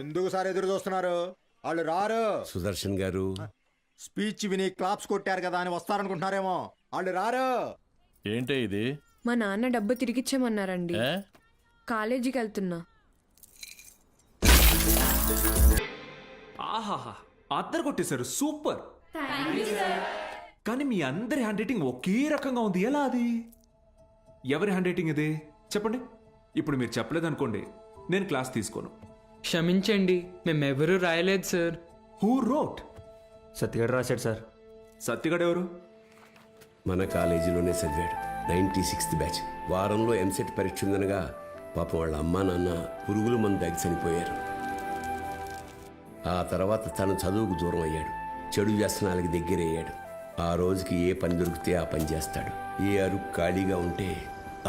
ఎందుకు సార్ ఎదురు చూస్తున్నారు? వాళ్ళు రారు. సుదర్శన్ గారు, స్పీచ్ విని క్లాప్స్ కొట్టారు కదా అని వస్తారనుకుంటున్నారేమో. వాళ్ళు రారు. ఏంటే ఇది? మా నాన్న డబ్బు తిరిగిచ్చామన్నారండి. కాలేజీకి వెళ్తున్నా. ఆహాహా, అద్దరు కొట్టేశారు, సూపర్. కానీ మీ అందరి హ్యాండ్ రైటింగ్ ఒకే రకంగా ఉంది, ఎలా అది? ఎవరి హ్యాండ్ రైటింగ్ ఇది చెప్పండి. ఇప్పుడు మీరు చెప్పలేదనుకోండి, నేను క్లాస్ తీసుకోను. క్షమించండి, మేమెవరూ రాయలేదు సార్. Who wrote? సత్యగడ రాశాడు సార్. సత్యగడ ఎవరు? మన కాలేజీలోనే చదివాడు, 96th బ్యాచ్. వారంలో ఎంసెట్ పరీక్ష ఉందనగా పాపం వాళ్ళ అమ్మా నాన్న పురుగుల మందు దాగి చనిపోయారు. ఆ తర్వాత తను చదువుకు దూరం అయ్యాడు, చెడు వ్యసనాలకి దగ్గరయ్యాడు. ఆ రోజుకి ఏ పని దొరికితే ఆ పని చేస్తాడు. ఏ అరుగు ఖాళీగా ఉంటే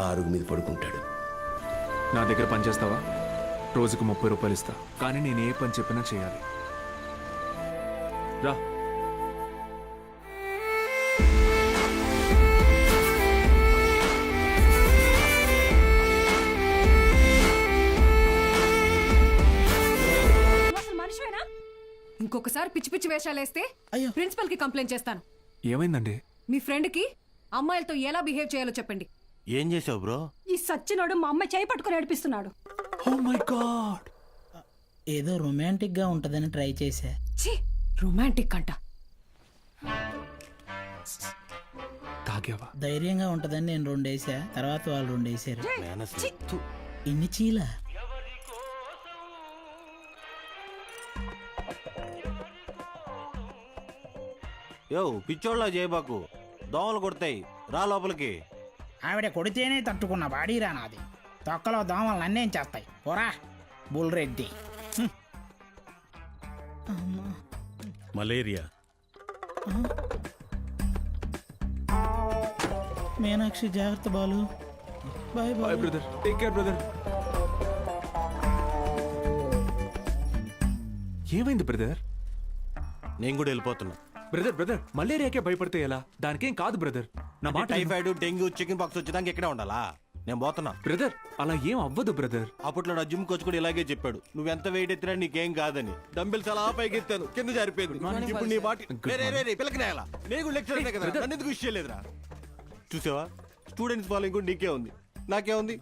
ఆ అరుగు మీద పడుకుంటాడు. నా దగ్గర పని చేస్తావా? రోజుకు 30 రూపాయలు ఇస్తా, కానీ నేను ఏ పని చెప్పినా చేయాలి. రా. ఇంకొకసారి పిచ్చి పిచ్చి వేషాలేస్తే ప్రిన్సిపల్ కి కంప్లైంట్ చేస్తాను. ఏమైందండి? మీ ఫ్రెండ్ కి అమ్మాయిలతో ఎలా బిహేవ్ చేయాలో చెప్పండి. ఏం చేసావు బ్రో? ఈ సచ్చినోడు మా అమ్మాయి చేయి పట్టుకుని నడిపిస్తున్నాడు. Oh my god. ఏదో రొమాంటిక్ గా ఉంటదని ట్రై చేశా. రొమాంటిక్ అంట. తాగావా? ధైర్యంగా ఉంటదని నేను 2 వేసా, తర్వాత వాళ్ళు 2 వేసారు. ఇన్ని చీల. యో పిచ్చోళ్ళ చేయబాకు, దోమలు కొడతాయి, రా లోపలికి. ఆవిడ కొడితేనే తట్టుకున్న బాడీరా నాది. తొక్కలో దోమలు నన్నేం చేస్తాయి, పోరా బుల్రెడ్డి. మలేరియా. మీనాక్షి జాగ్రత్త Balu. Bye bye brother, take care brother. ఏమైంది బ్రదర్? నేను కూడా వెళ్ళిపోతున్నా. బ్రదర్ మలేరియాకే భయపడితే ఎలా? దానికేం కాదు బ్రదర్. నా మాట. టైఫాయిడ్, డెంగ్యూ, చికెన్ పాక్స్ వచ్చేదానికి ఇక్కడే ఉండాలా? నేను పోతున్నా. బ్రదర్ అలా ఏం అవ్వదు బ్రదర్. అప్పట్లో నా జిమ్ కోచ్ కూడా ఇలాగే చెప్పాడు, నువ్వెంత వెయిట్ ఎత్తినా నీకేం కాదని. డంబెల్స్ అలా పైకి ఎత్తాను, కింద జారిపోయింది. ఇప్పుడు నీ మాట పిల్లకి నేలా? నేను లెక్చర్ కదా, నన్ను ఎందుకు విషయం లేదురా? చూసావా, స్టూడెంట్స్ ఫాలోయింగ్ కూడా నీకే ఉంది, నాకే ఉంది.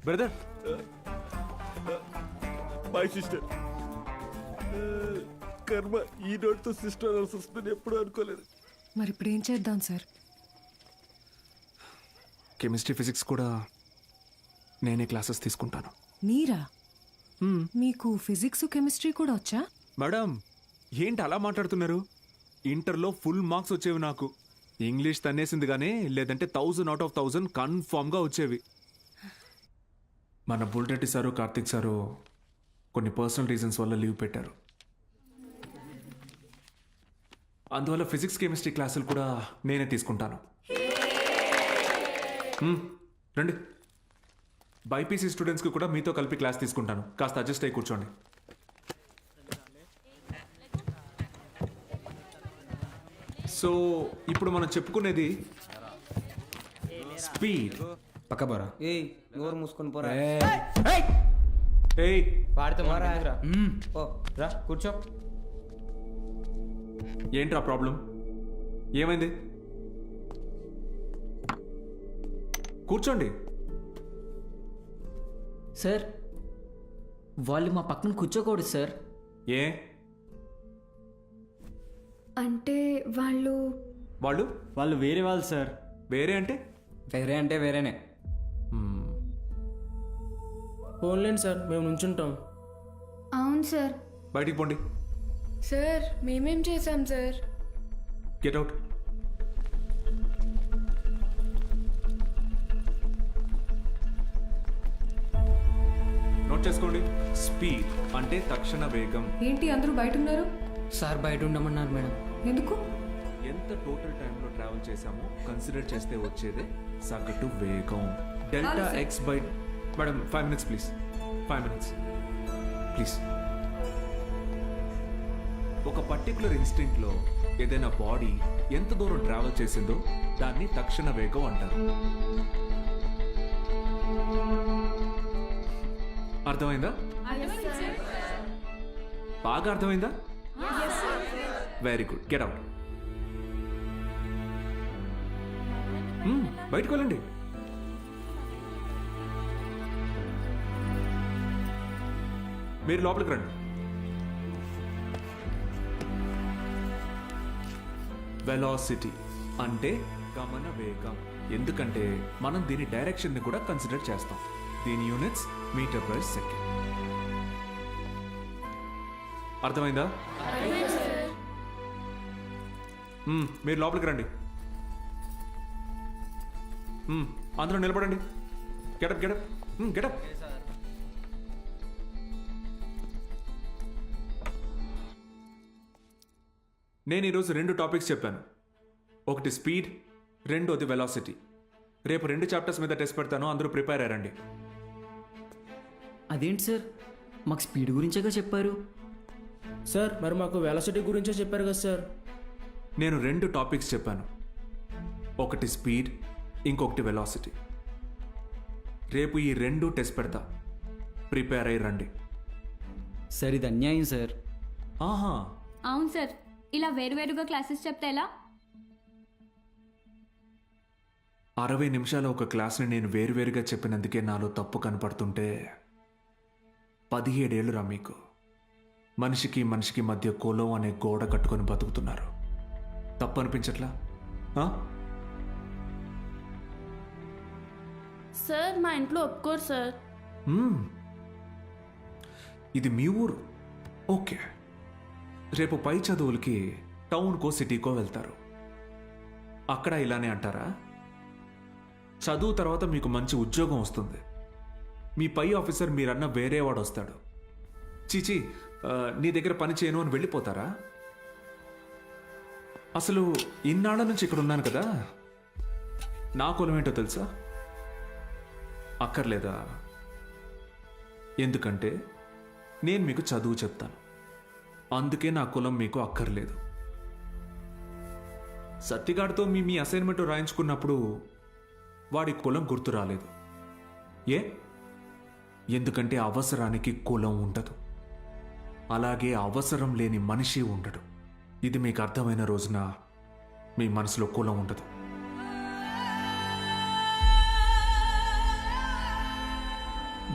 Brother my sister. కర్మ ఈ నోటితో సిస్టర్ వస్తుందని ఎప్పుడు అనుకోలేదు. మరి ఇప్పుడు ఏం చేద్దాం సార్? కెమిస్ట్రీ, ఫిజిక్స్ కూడా నేనే క్లాసెస్ తీసుకుంటాను. మీరా? మీకు ఫిజిక్స్, కెమిస్ట్రీ కూడా వచ్చా? మేడం ఏంటి అలా మాట్లాడుతున్నారు? ఇంటర్లో ఫుల్ మార్క్స్ వచ్చేవి నాకు. ఇంగ్లీష్ తన్నేసింది కానీ, లేదంటే 1000 out of 1000 కన్ఫామ్గా వచ్చేవి. మన బుల్రెడ్డి సారు, కార్తిక్ సారు కొన్ని పర్సనల్ రీజన్స్ వల్ల లీవ్ పెట్టారు. అందువల్ల ఫిజిక్స్, కెమిస్ట్రీ క్లాసులు కూడా నేనే తీసుకుంటాను. రండి. బైపీసీ స్టూడెంట్స్కి కూడా మీతో కలిపి క్లాస్ తీసుకుంటాను. కాస్త అడ్జస్ట్ అయ్యి కూర్చోండి. సో ఇప్పుడు మనం చెప్పుకునేది స్పీడ్. పక్క పోరా. నోరు మూసుకొని పోరా. వాడితే రా కూర్చో. ఏంట్రా ప్రాబ్లం? ఏమైంది? కూర్చోండి. సార్ వాళ్ళు మా పక్కన కూర్చోకూడదు సార్. ఏ అంటే వాళ్ళు వాళ్ళు వాళ్ళు వేరే వాళ్ళు సార్. వేరే అంటే వేరే అంటే వేరేనే. ఫోన్లేండి సార్, మేము నుంచుంటాం. అవును సార్. బయటికి పోండి. సార్ మేమేం చేశాం సార్? Get out. నోట్ చేసుకోండి. స్పీడ్ అంటే తక్షణ వేగం. ఏంటి అందరూ బయట ఉన్నారు? సార్ బయట ఉండమన్నారు మేడం. ఎందుకు? ఎంత టోటల్ టైంలో ట్రావెల్ చేసామో కన్సిడర్ చేస్తే వచ్చేదే సగటు వేగం. Delta X by madam 5 minutes please. 5 minutes please. ఒక పర్టికులర్ ఇన్స్టింక్ట్లో ఏదైనా బాడీ ఎంత దూరం ట్రావెల్ చేసిందో దాన్ని తక్షణ వేగం అంటారు. అర్థమైందా? బాగా అర్థమైందా? Very good. Get out. బయటకు వెళ్ళండి. మీరు లోపలికి రండి. వెలాసిటీ అంటే గమన వేగం. ఎందుకంటే మనం దీని డైరెక్షన్ని కూడా కన్సిడర్ చేస్తాం. దీని యూనిట్స్ మీటర్ పర్ సెకండ్. అర్థమైందా? మీరు లోపలికి రండి. అందరూ నిలబడండి. Get up get up get up. నేను ఈరోజు 2 టాపిక్స్ చెప్పాను. ఒకటి స్పీడ్, రెండోది వెలాసిటీ. రేపు 2 చాప్టర్స్ మీద టెస్ట్ పెడతాను, అందరూ ప్రిపేర్ అయ్యారండి. అదేంటి సార్, మాకు స్పీడ్ గురించేగా చెప్పారు. సార్ మరి మాకు వెలాసిటీ గురించే చెప్పారు కదా సార్. నేను 2 టాపిక్స్ చెప్పాను. ఒకటి స్పీడ్, ఇంకొకటి వెలాసిటీ. రేపు ఈ 2 టెస్ట్ పెడతా, ప్రిపేర్ అయ్యి రండి. సార్ ఇది అన్యాయం సార్. ఆహా, అవును సార్, ఇలా వేరువేరుగా క్లాసెస్ చెప్తే ఎలా? 60 నిమిషాల ఒక క్లాస్ని నేను వేరువేరుగా చెప్పినందుకే నాలో తప్పు కనపడుతుంటే 17 ఏళ్ళురా మీకు. మనిషికి మనిషికి మధ్య కులం అనే గోడ కట్టుకొని బతుకుతున్నారు. తప్పు అనిపించట్లా? సార్ మా ఇంట్లో ఒప్పుకోరు సార్. ఇది మీ ఊరు, ఓకే. రేపు పై చదువులకి టౌన్కో సిటీకో వెళ్తారు. అక్కడ ఇలానే అంటారా? చదువు తర్వాత మీకు మంచి ఉద్యోగం వస్తుంది. మీ పై ఆఫీసర్ మీరన్న వేరే వాడు వస్తాడు. చీచి నీ దగ్గర పని చేయను అని వెళ్ళిపోతారా? అసలు ఇన్నాళ్ళ నుంచి ఇక్కడ ఉన్నాను కదా, నా కులం ఏంటో తెలుసా? అక్కర్లేదా? ఎందుకంటే నేను మీకు చదువు చెప్తాను, అందుకే నా కులం మీకు అక్కర్లేదు. సత్తిగాడితో మీ అసైన్మెంట్ రాయించుకున్నప్పుడు వాడి కులం గుర్తు రాలేదు. ఎందుకంటే అవసరానికి కులం ఉండదు, అలాగే అవసరం లేని మనిషి ఉండడు. ఇది మీకు అర్థమైన రోజున మీ మనసులో కులం ఉండదు.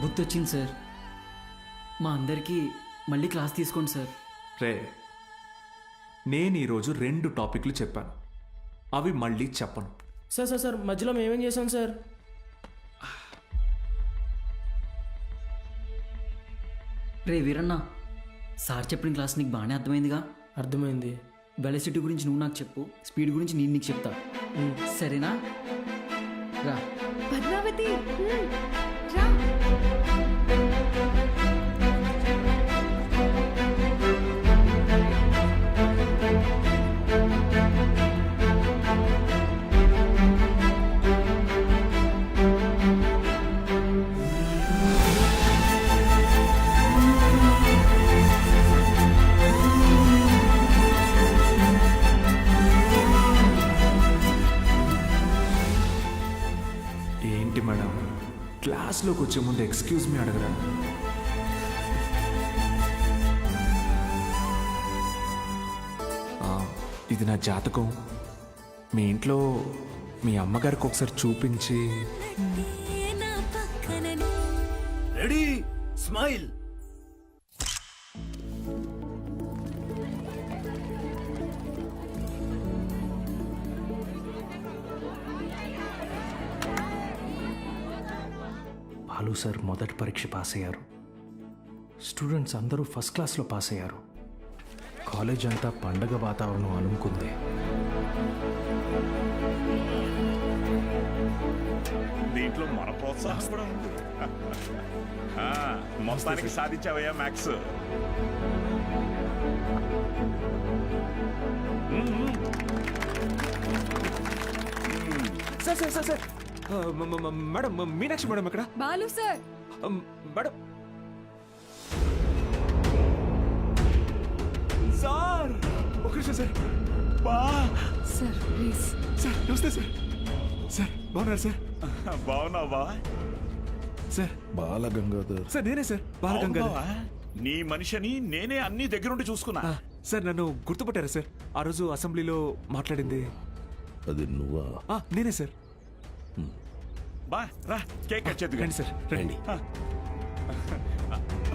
గుర్తొచ్చింది సార్, మా అందరికీ మళ్ళీ క్లాస్ తీసుకోండి సార్. రే, నేను ఈరోజు 2 టాపిక్లు చెప్పాను, అవి మళ్ళీ చెప్పను. సార్ సార్ సార్ మధ్యలో మేమేం చేశాం సార్? రే వీరన్న, సార్ చెప్పిన క్లాస్ నీకు బాగానే అర్థమైందిగా? అర్థమైంది. వెలాసిటీ గురించి నువ్వు నాకు చెప్పు, స్పీడ్ గురించి నేను నీకు చెప్తా, సరేనా? రా పద్మావతి, రా. ఏంటి మేడం, క్లాస్లోకి వచ్చే ముందు ఎక్స్క్యూజ్ మీ అడగరా? ఇది నా జాతకం. మీ ఇంట్లో మీ అమ్మగారికి ఒకసారి చూపించి. Ready, smile. బాలు సార్ మొదటి పరీక్ష పాస్ అయ్యారు. స్టూడెంట్స్ అందరూ ఫస్ట్ క్లాస్లో పాస్ అయ్యారు. కాలేజ్ అంతా పండగ వాతావరణం అనుకుంది. దీంట్లో మన ప్రోత్సాహం కూడా ఉంది. ఆ, మొత్తానికి సాధించావయ్యా maths. Sir sir sir sir madam, Meenakshi madam ఎక్కడ? బాలు సార్. మేడం సార్, ఒక నిమిషం సార్. బా సార్ ప్లీజ్. సార్ నమస్తే సార్. సార్ బాగున్నారు సార్? బాగున్నావా సార్? బాలగంగాధర్ సార్ నేనే సార్, బాలగంగాధర్. బాగున్నావా? నీ మనిషిని నేనే అన్ని దగ్గరుండి చూసుకున్నా. సార్ నన్ను గుర్తుపట్టారా సార్? ఆ రోజు అసెంబ్లీలో మాట్లాడింది అది నువ్వా? నేనే సార్. బా రా, కేక్ కట్ చేద్దుగా. రండి సార్, రండి.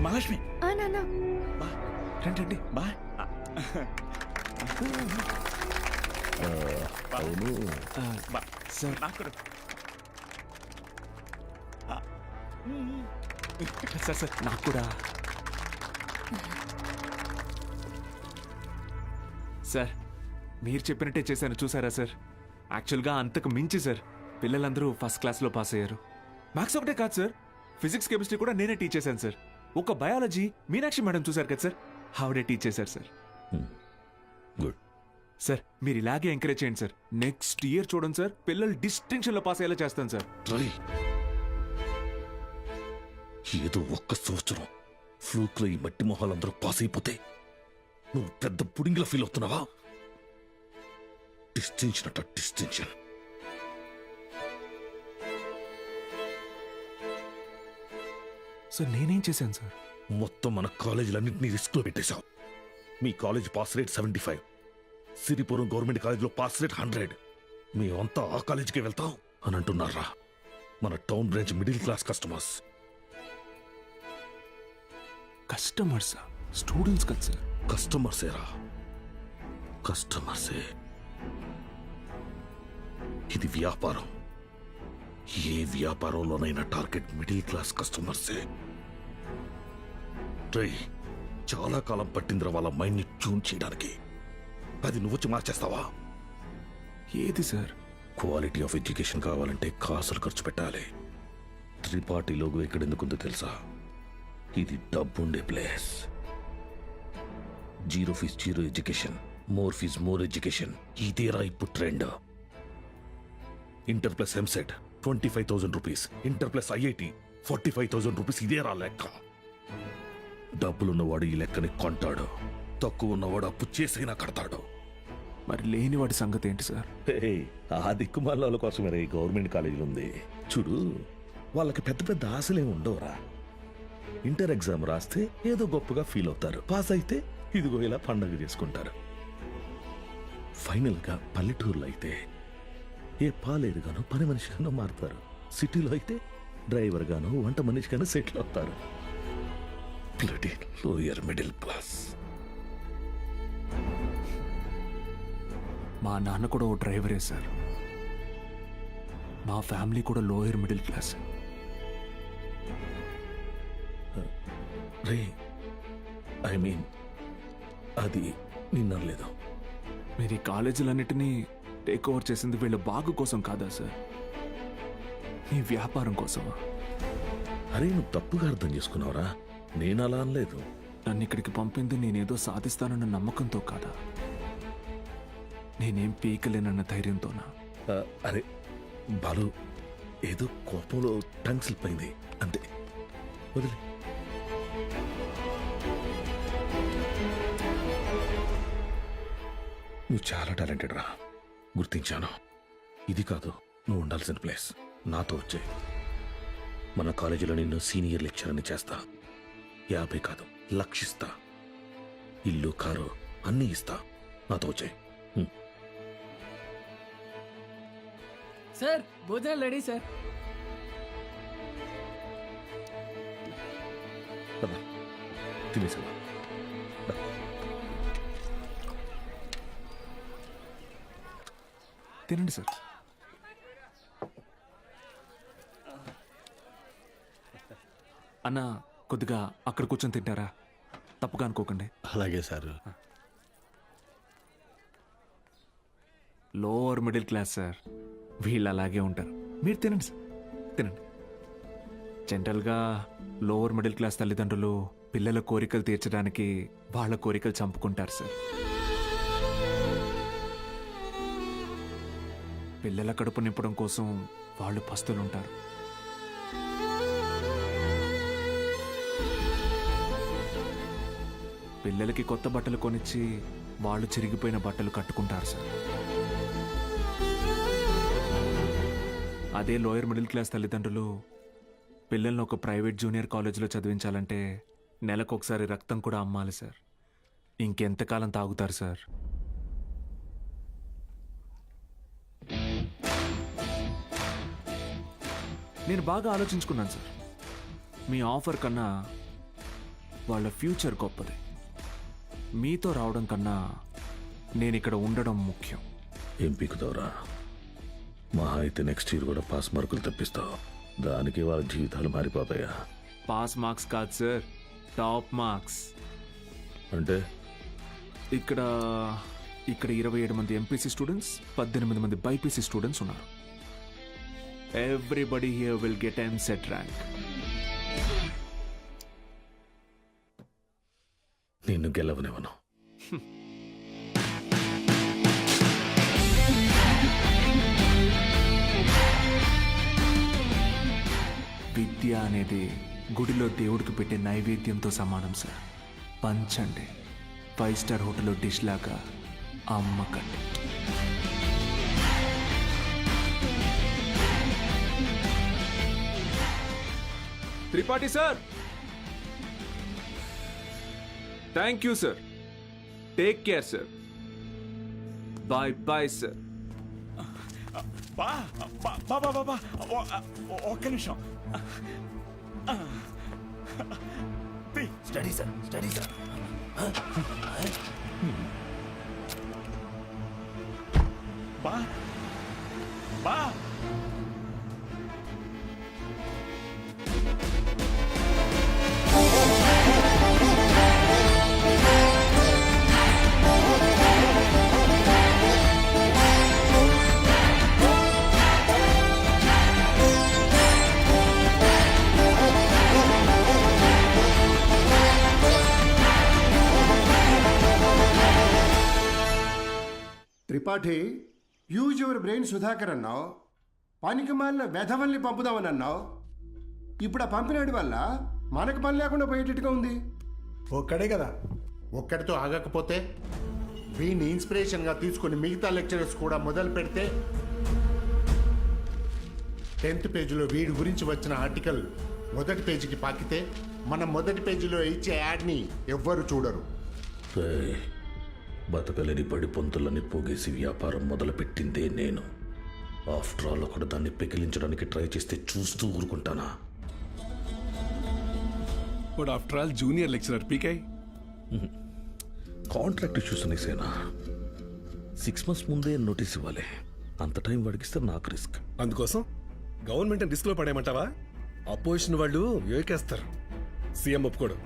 మహాలక్ష్మి నాన్న రండి రండి. బా. అవును. బా. సార్ నాకు కూడా. సార్ సార్ నాకు కూడా. సార్ మీరు చెప్పినట్టే చేశాను, చూసారా సార్? యాక్చువల్గా అంతకు మించి సార్, పిల్లలందరూ ఫస్ట్ క్లాస్లో పాస్ అయ్యారు. మ్యాథ్స్ ఒకటే కాదు సార్, ఫిజిక్స్ కెమిస్ట్రీ కూడా నేనే టీచ్ చేశాను సార్. ఒక బయాలజీ మీనాక్షి మేడం చూసారు కదా సార్, ఆవిడే టీచ్ చేశారు సార్. గుడ్ సార్ మీరు ఇలాగే ఎంకరేజ్ చేయండి సార్. నెక్స్ట్ ఇయర్ చూడండి సార్, పిల్లలు డిస్టింక్షన్లో పాస్ అయ్యేలా చేస్తాను సార్. ఏదో ఒక్క సంవత్సరం ఫ్లూక్లో ఈ మట్టి మొహాలందరూ పాస్ అయిపోతే నువ్వు పెద్ద పుడింగిలా ఫీల్ అవుతున్నావా? డిస్టింక్షన్ అట డిస్టింక్షన్. సార్ నేనేం చేశాను సార్? మొత్తం మన కాలేజీలన్నింటినీ రిస్క్లో పెట్టేశావు. మీ college pass rate 75, Siripuram government కాలేజీలో పాస్ రేట్ 100. మేమంతా ఆ కాలేజీకే వెళ్తాం అని అంటున్నారా? మన town branch middle class customers. కస్టమర్సా? స్టూడెంట్స్ కదా సార్. కస్టమర్సేరా, కస్టమర్సే. ఇది వ్యాపారం. ఏ వ్యాపారంలోనైనా టార్గెట్ మిడిల్ క్లాస్ కస్టమర్సే. చాలా కాలం పట్టిందిరా వాళ్ళ మైండ్ ని ట్యూన్ చేయడానికి. అది నువ్వు వచ్చి మార్చేస్తావా? ఏది సార్? క్వాలిటీ ఆఫ్ ఎడ్యుకేషన్ కావాలంటే కాసులు ఖర్చు పెట్టాలి. త్రిపాఠి లోగో ఇక్కడ ఎందుకుందో తెలుసా? ఇది డబ్బుండే place. Zero fees zero education, more fees more education, ఇదేరా ఇప్పుడు trend. Inter plus EAMCET 25,000 rupees, inter plus IIT 45,000 rupees, ఇదేరా లెక్క. డబ్బులున్నవాడు ఈ లెక్కని కొంటాడు, తక్కువ ఉన్నవాడు అప్పు చేసైనా కడతాడు. మరి లేనివాడి సంగతి ఏంటి సార్? ఆ దిక్కుమాల కోసమే ఈ గవర్నమెంట్ కాలేజీలు ఉంది చూడు. వాళ్ళకి పెద్ద పెద్ద ఆశలే ఉండవురా. ఇంటర్ ఎగ్జామ్ రాస్తే ఏదో గొప్పగా ఫీల్ అవుతారు, పాస్ అయితే ఇదిగో ఇలా పండగ చేసుకుంటారు. ఫైనల్ గా పల్లెటూరులో అయితే ఏ పాలేరుగానో పని మనిషిగానో మారుతారు. సిటీలో అయితే డ్రైవర్ గానో వంట మనిషిగానో సెటిల్ అవుతారు. Bloody lower middle class. మా నాన్న కూడా ఓ డ్రైవరే సార్. మా ఫ్యామిలీ కూడా lower middle class. Ray I mean అది నిన్నలేదు. మీరు ఈ కాలేజీలన్నిటినీ టేక్ ఓవర్ చేసింది వీళ్ళ బాగు కోసం కాదా సార్? మీ వ్యాపారం కోసమా? అరే నువ్వు తప్పుగా అర్థం చేసుకున్నావురా. నేను అలా అనలేదు. నన్ను ఇక్కడికి పంపింది నేనేదో సాధిస్తానన్న నమ్మకంతో కాదా? నేనేం పీకలేనన్న ధైర్యంతోనా? అరే బాలు, ఏదో కోపంలో టంగ్ స్లిప్ అయింది అంతే, వదిలే. నువ్వు చాలా టాలెంటెడ్ రా, గుర్తించాను. ఇది కాదు నువ్వు ఉండాల్సిన ప్లేస్. నాతో వచ్చే మన కాలేజీలో నిన్ను సీనియర్ లెక్చరర్ని చేస్తా. 50 కాదు, లక్షిస్తా. ఇల్లు కారు అన్నీ ఇస్తా. నాతో వచ్చే. సార్ భోజనాలు రెడీ సార్. తినేసా? తినండి సార్. అన్న కొద్దిగా అక్కడ కూర్చొని తింటారా? తప్పుగా అనుకోకండి. అలాగే sir. Lower middle class sir, వీళ్ళు అలాగే ఉంటారు. మీరు తినండి సార్, తినండి. జనరల్గా లోవర్ మిడిల్ క్లాస్ తల్లిదండ్రులు పిల్లల కోరికలు తీర్చడానికి వాళ్ళ కోరికలు చంపుకుంటారు సార్. పిల్లల కడుపు నింపడం కోసం వాళ్ళు పస్తులుంటారు. పిల్లలకి కొత్త బట్టలు కొనిచ్చి వాళ్ళు చిరిగిపోయిన బట్టలు కట్టుకుంటారు సార్. అదే లోయర్ మిడిల్ క్లాస్ తల్లిదండ్రులు పిల్లల్ని ఒక ప్రైవేట్ జూనియర్ కాలేజీలో చదివించాలంటే నెలకొకసారి రక్తం కూడా అమ్మాలి సార్. ఇంకెంతకాలం తాగుతారు సార్? నేను బాగా ఆలోచించుకున్నాను సార్. మీ ఆఫర్ కన్నా వాళ్ళ ఫ్యూచర్ గొప్పది. మీతో రావడం కన్నా నేను ఇక్కడ ఉండడం ముఖ్యం. ఏం పీకుతావురా? మహా అయితే నెక్స్ట్ ఇయర్ కూడా పాస్ మార్కులు తెప్పిస్తావు. దానికి వాళ్ళ జీవితాలు మారిపోతాయా? పాస్ మార్క్స్ కాదు సార్, టాప్ మార్క్స్. అంటే ఇక్కడ 27 మంది ఎంపీసీ స్టూడెంట్స్, 18 మంది బైపీసీ స్టూడెంట్స్ ఉన్నారు. Everybody here will get EAMCET rank. నిన్ను గెలవనివ్వను. విద్య అనేది గుడిలో దేవుడికి పెట్టే నైవేద్యంతో సమానం సార్. పంచండి, 5 స్టార్ హోటల్లో డిష్ లాగా అమ్మకండి. Tripathi sir, thank you sir. Take care sir. Bye bye sir. బా బా బా బా బా ఒక్క నిమిషం. Study sir, study sir. బా బా Tripathi, use your brain Sudhakar అన్నావు. పనికి మాలిన వెధవల్ని పంపుదామని అన్నావు. ఇప్పుడు ఆ పంపినాడి వల్ల మనకు పని లేకుండా పోయేటట్టుగా ఉంది. ఒక్కడే కదా, ఒక్కడితో ఆగకపోతే వీడిని ఇన్స్పిరేషన్గా తీసుకుని మిగతా లెక్చరర్స్ కూడా మొదలు పెడితే 10th పేజీలో వీడి గురించి వచ్చిన ఆర్టికల్ మొదటి పేజీకి పాకితే మనం మొదటి పేజీలో ఇచ్చే యాడ్ని ఎవ్వరు చూడరు. బతకలేని పడి పొంతులని పోగేసి వ్యాపారం మొదలుపెట్టిందే నేను. ఆఫ్టర్ ఆల్ ఒకడు దాన్ని పెకిలించడానికి ట్రై చేస్తే చూస్తూ ఊరుకుంటానా? But after all junior lecturer పీకై. కాంట్రాక్ట్ ఇష్యూస్ అనేసేనా? 6 months ముందే నోటీస్ ఇవ్వాలి. అంత టైం వాడికిస్తే నాకు రిస్క్. అందుకోసం గవర్నమెంట్ రిస్క్ లో పడేయమంటావా? అపోజిషన్ వాళ్ళు యోకేస్తారు. సీఎం ఒప్పుకోడు.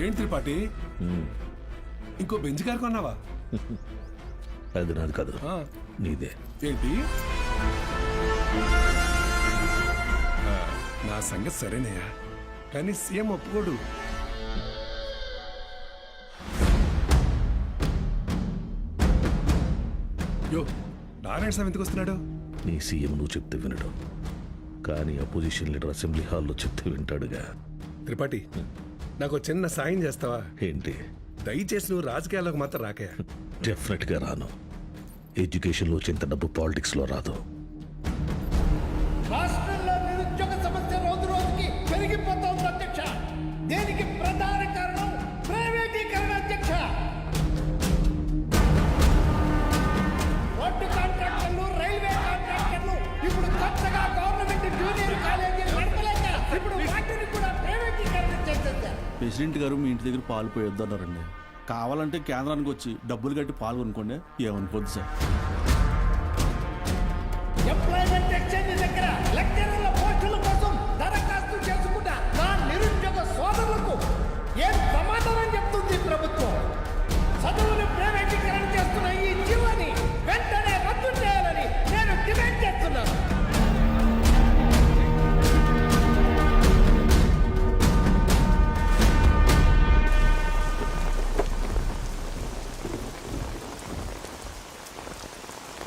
ఏంటి త్రిపాఠి, ఇంకో బెంచ్ కారు కొన్నావా? అది నాది కాదు, నీదే. ఏంటి? నా సంగతి సరేనయ్యా, కానీ సీఎం ఒప్పుకోడు. యో, నారాయణ స్వామి ఎందుకు వస్తున్నాడు? నీ సీఎం నువ్వు చెప్తే వినడు, కానీ అపోజిషన్ లీడర్ అసెంబ్లీ హాల్లో చెప్తే వింటాడుగా. త్రిపాఠి, నాకు చిన్న సాయం చేస్తావా? ఏంటి? దయచేసి నువ్వు రాజకీయాల్లోకి మాత్రం రాకయా. డెఫినెట్ గా రాను. ఎడ్యుకేషన్ లో చింత డబ్బు పాలిటిక్స్ లో రాదు. రాష్ట్రంలో నిరుద్యోగ సమస్య రోజు రోజుకి పెరిగిపోతోంది అధ్యక్ష. దేనికి ప్రధాన కారణం ప్రైవేటీకరణ అధ్యక్ష. రోడ్డు కాంట్రాక్టర్లు, రైల్వే కాంట్రాక్టర్లు ఇప్పుడు కొత్తగా గవర్నమెంట్ జూనియర్ కాలేజీలు నడపలేక ఇప్పుడు వాటిని కూడా ప్రైవేటీకరణ చేసేసారు. ప్రెసిడెంట్ గారు మీ ఇంటి దగ్గర పాలు పోయొద్దన్నారండి. కావాలంటే కేంద్రానికి వచ్చి డబ్బులు కట్టి పాలు కొనుక్కోండి, ఏమనుకోద్దు సార్. ఎంప్లాయ్మెంట్ ఎక్స్చేంజ్ దగ్గర లెక్చరర్ల పోస్టుల కోసం దరఖాస్తు చేసుకుంటా నా నిరుద్యోగ సోదరులకు ఏం సమాధానం చెప్తుంది ప్రభుత్వం? చదువును ప్రైవేటీకరణ చేస్తున్న ఈ జీవాన్ని వెంటనే రద్దు చేయాలని నేను డిమాండ్ చేస్తున్నాను.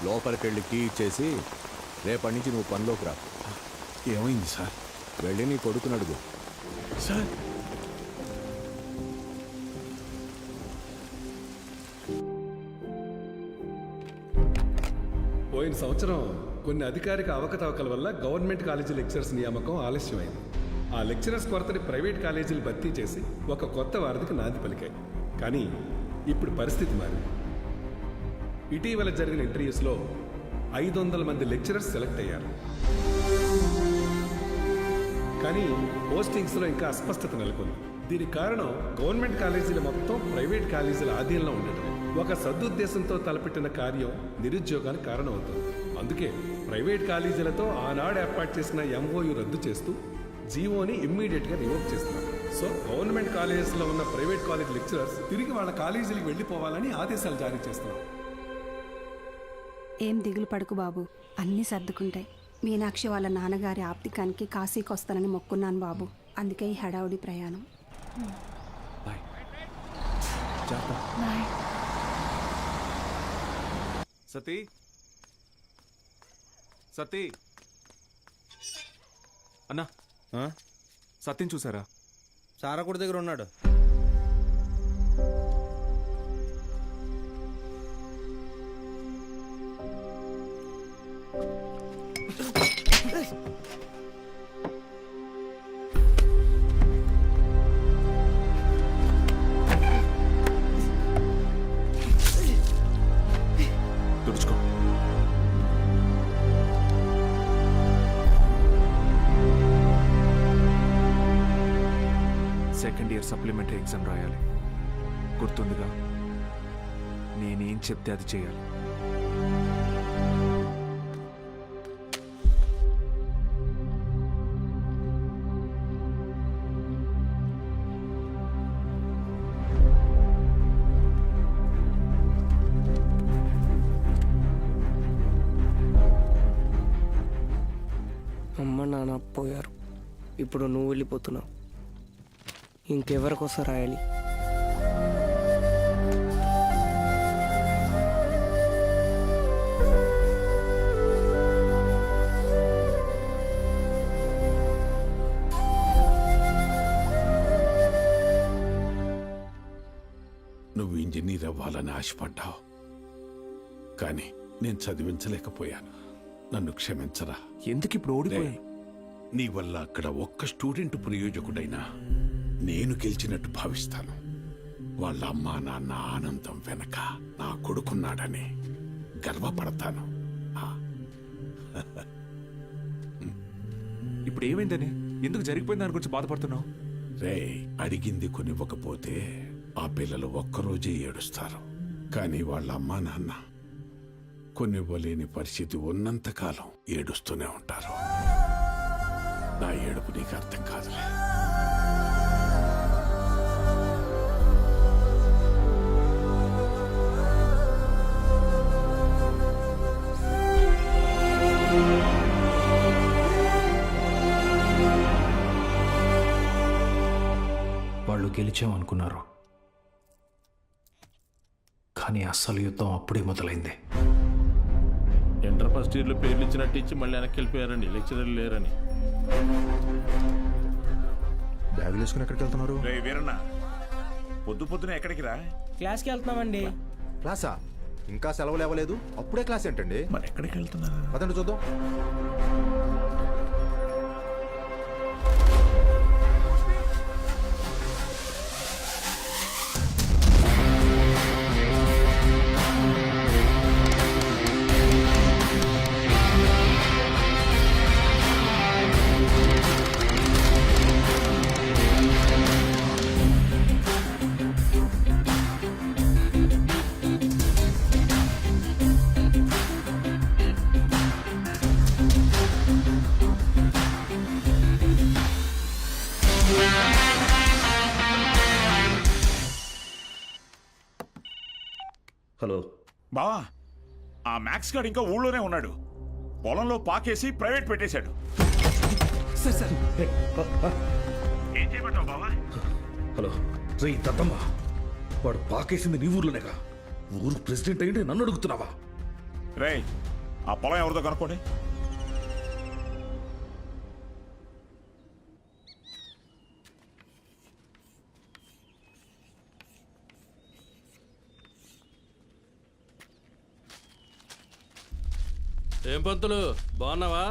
లోపలికి వెళ్ళి కీ ఇచ్చేసి రేపటి నుంచి నువ్వు పనిలోకి రా. ఏమైంది సార్? వెళ్ళి నీ కొడుకుని అడుగు. సార్ పోయిన సంవత్సరం కొన్ని అధికారిక అవకతవకల వల్ల గవర్నమెంట్ కాలేజీ లెక్చరర్స్ నియామకం ఆలస్యమైంది. ఆ లెక్చరర్స్ కొరతని ప్రైవేట్ కాలేజీలు భర్తీ చేసి ఒక కొత్త వారధికి నాంది పలికాయి. కానీ ఇప్పుడు పరిస్థితి మారింది. ఇటీవల జరిగిన ఇంటర్వ్యూస్లో 500 మంది లెక్చరర్స్ సెలెక్ట్ అయ్యారు. కానీ పోస్టింగ్స్లో ఇంకా అస్పష్టత నెలకొంది. దీనికి కారణం గవర్నమెంట్ కాలేజీలు మొత్తం ప్రైవేట్ కాలేజీల ఆధీనంలో ఉండటం. ఒక సదుద్దేశంతో తలపెట్టిన కార్యం నిరుద్యోగానికి కారణమవుతుంది. అందుకే ప్రైవేట్ కాలేజీలతో ఆనాడు ఏర్పాటు చేసిన ఎంఓయు రద్దు చేస్తూ జీవోని ఇమ్మీడియట్గా రివోక్ చేస్తున్నారు. సో గవర్నమెంట్ కాలేజెస్లో ఉన్న ప్రైవేట్ కాలేజ్ లెక్చరర్స్ తిరిగి వాళ్ళ కాలేజీలకు వెళ్ళిపోవాలని ఆదేశాలు జారీ చేస్తున్నారు. ఏం దిగులు పడుకు బాబు, అన్నీ సర్దుకుంటాయి. మీనాక్షి వాళ్ళ నాన్నగారి ఆప్తికానికి కాశీకి వస్తానని మొక్కున్నాను బాబు. అందుకే ఈ హడావుడి ప్రయాణం. సతీ సతీ అన్నా, సత్యం చూసారా? సారకుడి దగ్గర ఉన్నాడు. తుడుచుకో. సెకండ్ ఇయర్ సప్లిమెంటరీ ఎగ్జామ్ రాయాలి. గుర్తుందిగా? నేనేం చెప్తే అది చేయాలి. అమ్మ నాన్న పోయారు, ఇప్పుడు నువ్వు వెళ్ళిపోతున్నావు. ఇంకెవరికోసం రాయాలి? నువ్వు ఇంజనీర్ అవ్వాలని ఆశపడ్డావు, కానీ నేను చదివించలేకపోయాను. నన్ను క్షమించరా. ఎందుకు ఇప్పుడు ఓడిపోయాయి? నీ వల్ల అక్కడ ఒక్క స్టూడెంట్ ప్రయోజకుడైనా నేను గెలిచినట్టు భావిస్తాను. వాళ్ళ అమ్మా నాన్న ఆనందం వెనక నా కొడుకున్నాడని గర్వపడతాను. ఇప్పుడు ఏమైందని, ఎందుకు జరిగిపోయింది దాని గురించి బాధపడుతున్నావు? రే, అడిగింది కొనివ్వకపోతే ఆ పిల్లలు ఒక్కరోజే ఏడుస్తారు. కానీ వాళ్ళ అమ్మా నాన్న కొనివ్వలేని పరిస్థితి ఉన్నంతకాలం ఏడుస్తూనే ఉంటారు. నా ఏడుపు నీకు అర్థం కాదులే. వాళ్ళు గెలిచామనుకున్నారు, కానీ అస్సలు యుద్ధం అప్పుడే మొదలైంది. ఇంటర్ ఫస్ట్ ఇయర్లో పేర్లు ఇచ్చినట్టు ఇచ్చి మళ్ళీ వెనక్కి వెళ్ళిపోయారండి, లెక్చరర్లు లేరని. బ్యాగులు వేసుకుని ఎక్కడికి వెళ్తున్నారు? వీరన్న, పొద్దు పొద్దున ఎక్కడికి రా? క్లాస్కి వెళ్తున్నామండి. క్లాసా? ఇంకా సెలవులు ఇవ్వలేదు, అప్పుడే క్లాస్ ఏంటండి? మరి ఎక్కడికి వెళ్తున్నారు? పదండి చూద్దాం. బావా ఆ మ్యాక్స్ గార్డ్ ఇంకా ఊళ్ళోనే ఉన్నాడు. పొలంలో పాకేసి ప్రైవేట్ పెట్టేశాడు. ఏం చేయమంటావు బావా? హలో రే దత్తమ్మ, వాడు పాకేసింది నీ ఊర్లోనేగా. ఊరు ప్రెసిడెంట్ అయ్యింటే నన్ను అడుగుతున్నావా? రే ఆ పొలం ఎవరిదో కనుక్కోండి. ఏం పంతులు బాగున్నావా?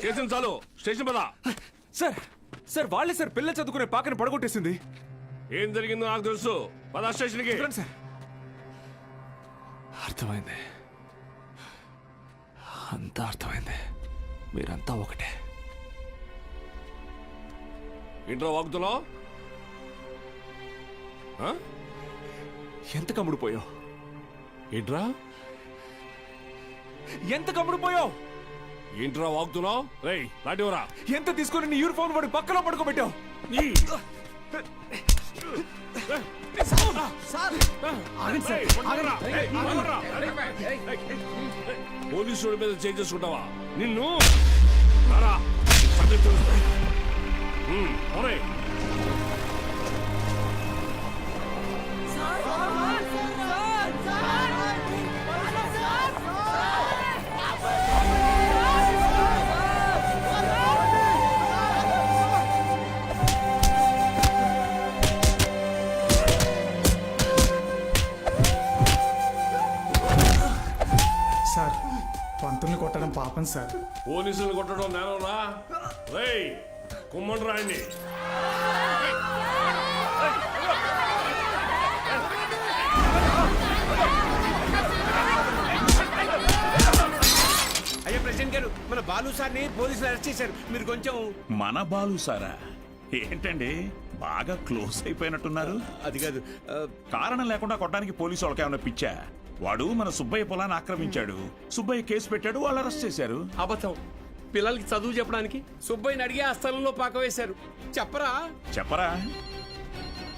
చేసిన చాలు, స్టేషన్ పద. సార్ సార్ వాళ్ళే సార్ పిల్ల చదువుకునే పాకని పడగొట్టేసింది. ఏం జరిగిందో నాకు తెలుసు. పద స్టేషన్కి. సార్ అర్థమైంది, అంతా అర్థమైంది. మీరంతా ఒకటే. ఇంట్లో వాగుతున్నావు? ఎంత కమ్ముడిపోయావు? ఏంట్రా ఎంత కమ్ముడిపోయావు? ఏంట్రా వాగుతున్నావు? రేయ్ లాంటివరా. ఎంత తీసుకుని నీ యూనిఫామ్ వాడి పక్కన పడుకోబెట్టావు? పోలీసు మీద చేంజ్ చేసుకుంటావా? నిన్ను సార్ పంతుల్ని కొట్టడం పాపం సార్. పోలీసులు కొట్టడం నేనరా? రేయ్ కుమ్మని రాయండి. అయ్యా ప్రెసిడెంట్ గారు, మన బాలు సార్ని పోలీసులు అరెస్ట్ చేశారు. మీరు కొంచెం. మన బాలు సారా? ఏంటండి బాగా క్లోజ్ అయిపోయినట్టున్నారు. అది కాదు, కారణం లేకుండా కొట్టడానికి పోలీసు వాళ్ళకి ఏమైనా పిచ్చా? వాడు మన సుబ్బయ్య పొలాన్ని ఆక్రమించాడు. సుబ్బయ్య కేసు పెట్టాడు, వాళ్ళు అరెస్ట్ చేశారు. అబద్ధం. పిల్లలకి చదువు చెప్పడానికి సుబ్బయ్యని అడిగి ఆ స్థలంలో పాక వేశారు. చెప్పరా?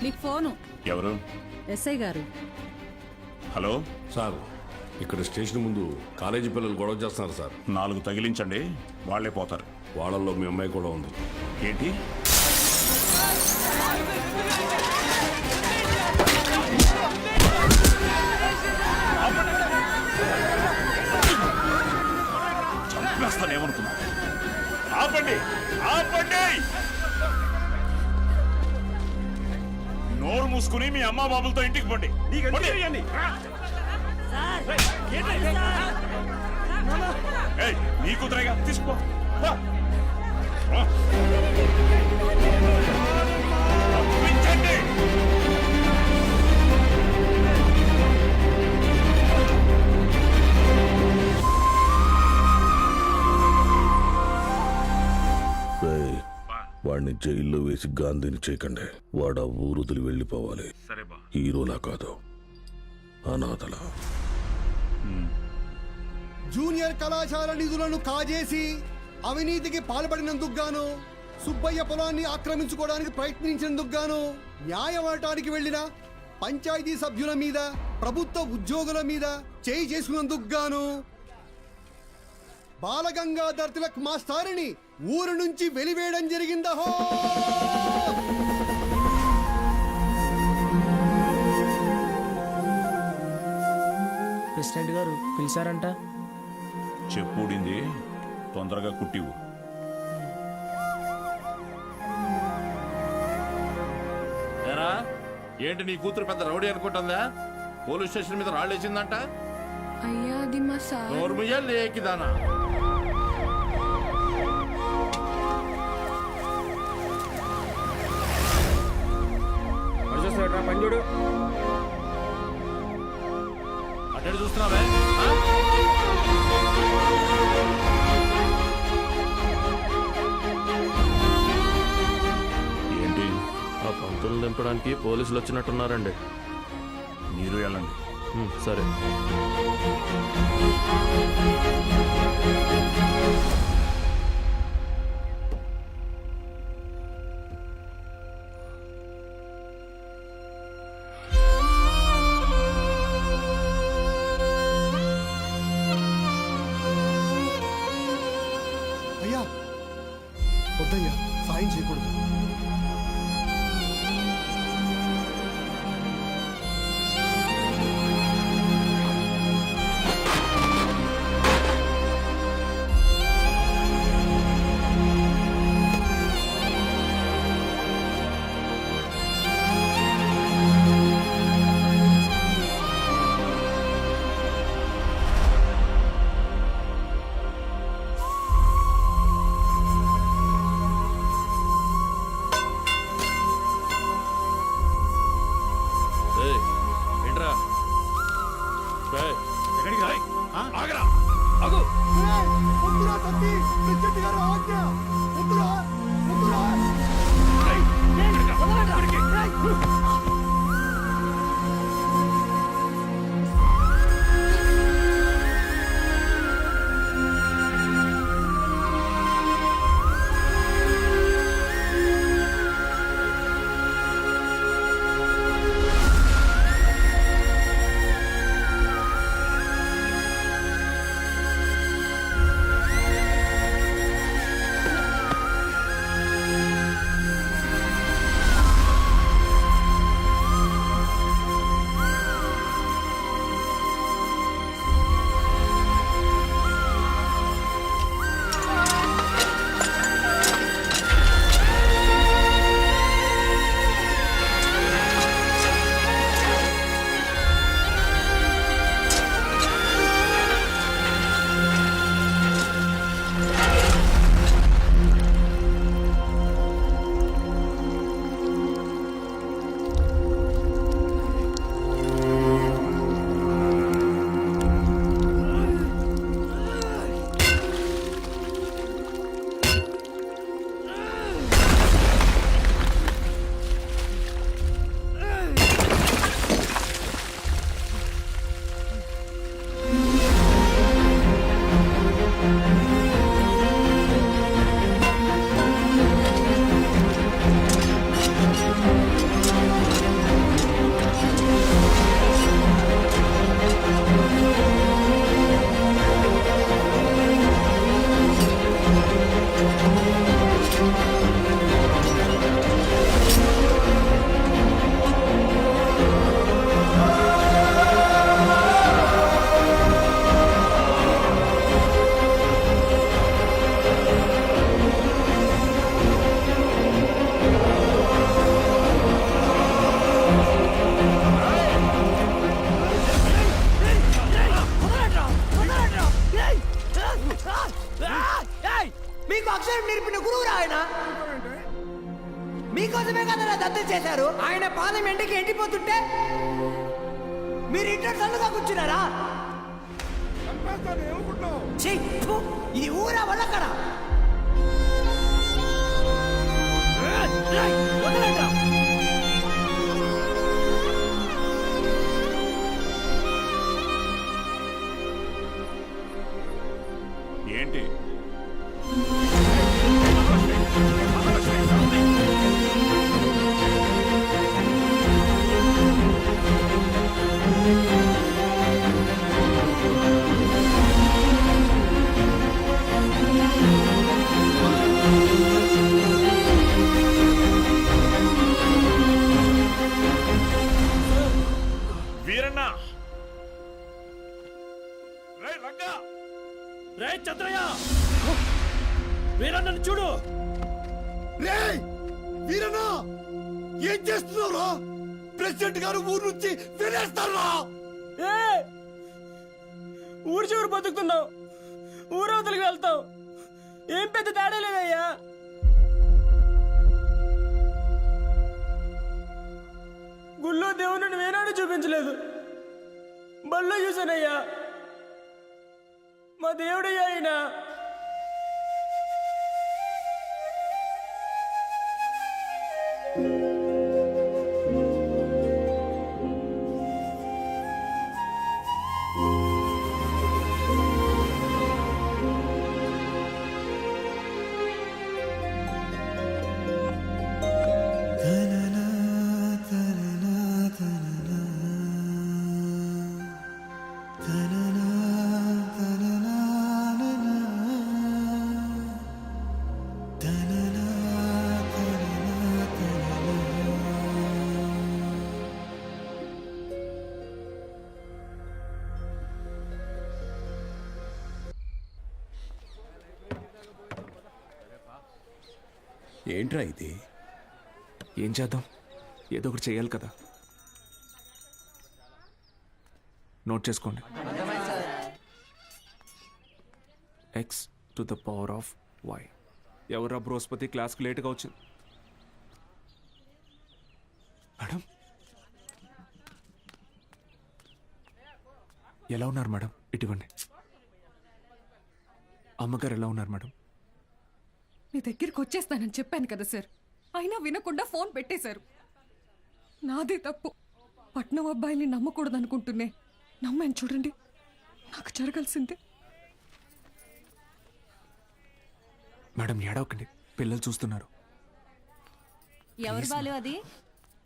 మీకు ఫోను. ఎవరు? ఎస్ఐ గారు. హలో సార్, ఇక్కడ స్టేషన్ ముందు కాలేజీ పిల్లలు గొడవ చేస్తున్నారు సార్. 4 తగిలించండి, వాళ్లే పోతారు. వాళ్ళల్లో మీ అమ్మాయి కూడా ఉంది. ఏంటి? చంపేస్తానేమనుకున్నా? ఆపండి! నోరు మూసుకుని మీ అమ్మా బాబులతో ఇంటికి పండి. నీ కూతురేగా, తీసుకో. వాడిని జైల్లో వేసి గాంధీని చేయకండి. వాడు ఆ ఊరుదులు వెళ్ళిపోవాలి. హీరోలా కాదు, అనాథలా. జూనియర్ కళాశాల నిధులను కాజేసి అవినీతికి పాల్పడినందుకు గాను, సుబ్బయ్య పొలాన్ని ఆక్రమించుకోవడానికి ప్రయత్నించినందుకు గాను, న్యాయం అడటానికి వెళ్లిన పంచాయతీ సభ్యుల మీద, ప్రభుత్వ ఉద్యోగుల మీద చేయి చేసుకున్నందుకు గాను బాలగంగాధర్ తిలక్ మాస్టారిని ఊరు నుంచి వెలివేయడం జరిగిందహో. ప్రెసిడెంట్ గారు పిలిచారంట. చెప్పుడింది తొందరగా కుట్టివు. ఏంటి నీ కూతురు పెద్ద రౌడీ అనుకుంటుందా? పోలీస్ స్టేషన్ మీద రాళ్ళేసిందంట. అయ్యా అది మా సార్. నోర్ముయ్యాలు ఏకిదానా? పంజుడు అటు చూస్తున్నావే? ఏంటి? ఆ పంతులు దింపడానికి పోలీసులు వచ్చినట్టున్నారండి. మీరు వెళ్ళండి. సరే. అయ్యా వద్దయ్యా, సాయం చేయకూడదు. చేశారు? ఆయన పాదం ఎండకి ఎండిపోతుంటే మీరు ఇంట్లో చల్లగా కూర్చున్నారా? ఛీ, ఫు, ఇది ఊరా వల్లక్కడ? ఏంటి వీరన్న రే రంగా రే చంద్రయ్య, వీరన్నను చూడు. రే వీరన్నా, ఏం చేస్తున్నావురా? ప్రెసిడెంట్ గారు ఊరు నుంచి వెళ్ళేస్తారా? ఊరు చివరి బతుకుతున్నావు, ఊరవతలకి వెళ్తావు, ఏం పెద్ద తేడా లేదయ్యా. గుళ్ళో దేవుని వేనాడు చూపించలేదు, బళ్ళో చూశానయ్యా. మా దేవుడయ్యా ఆయన. ఏంట్రా ఇది? ఏం చేద్దాం, ఏదో ఒకటి చేయాలి కదా. నోట్ చేసుకోండి. x⁴y. ఎవరా బృహస్పతి క్లాస్కి లేట్గా వచ్చింది? మేడం ఎలా ఉన్నారు మేడం? ఇటువంటి అమ్మగారు ఎలా ఉన్నారు మేడం? మీ దగ్గరికి వచ్చేస్తానని చెప్పాను కదా సార్, అయినా వినకుండా ఫోన్ పెట్టేశారు. నాదే తప్పు. పట్నం అబ్బాయిని నమ్మకూడదు అనుకుంటున్నే నమ్మాను. చూడండి, నాకు జరగాల్సిందే. మేడం ఏడవకండి, పిల్లలు చూస్తున్నారు. ఎవరు బాలు అది?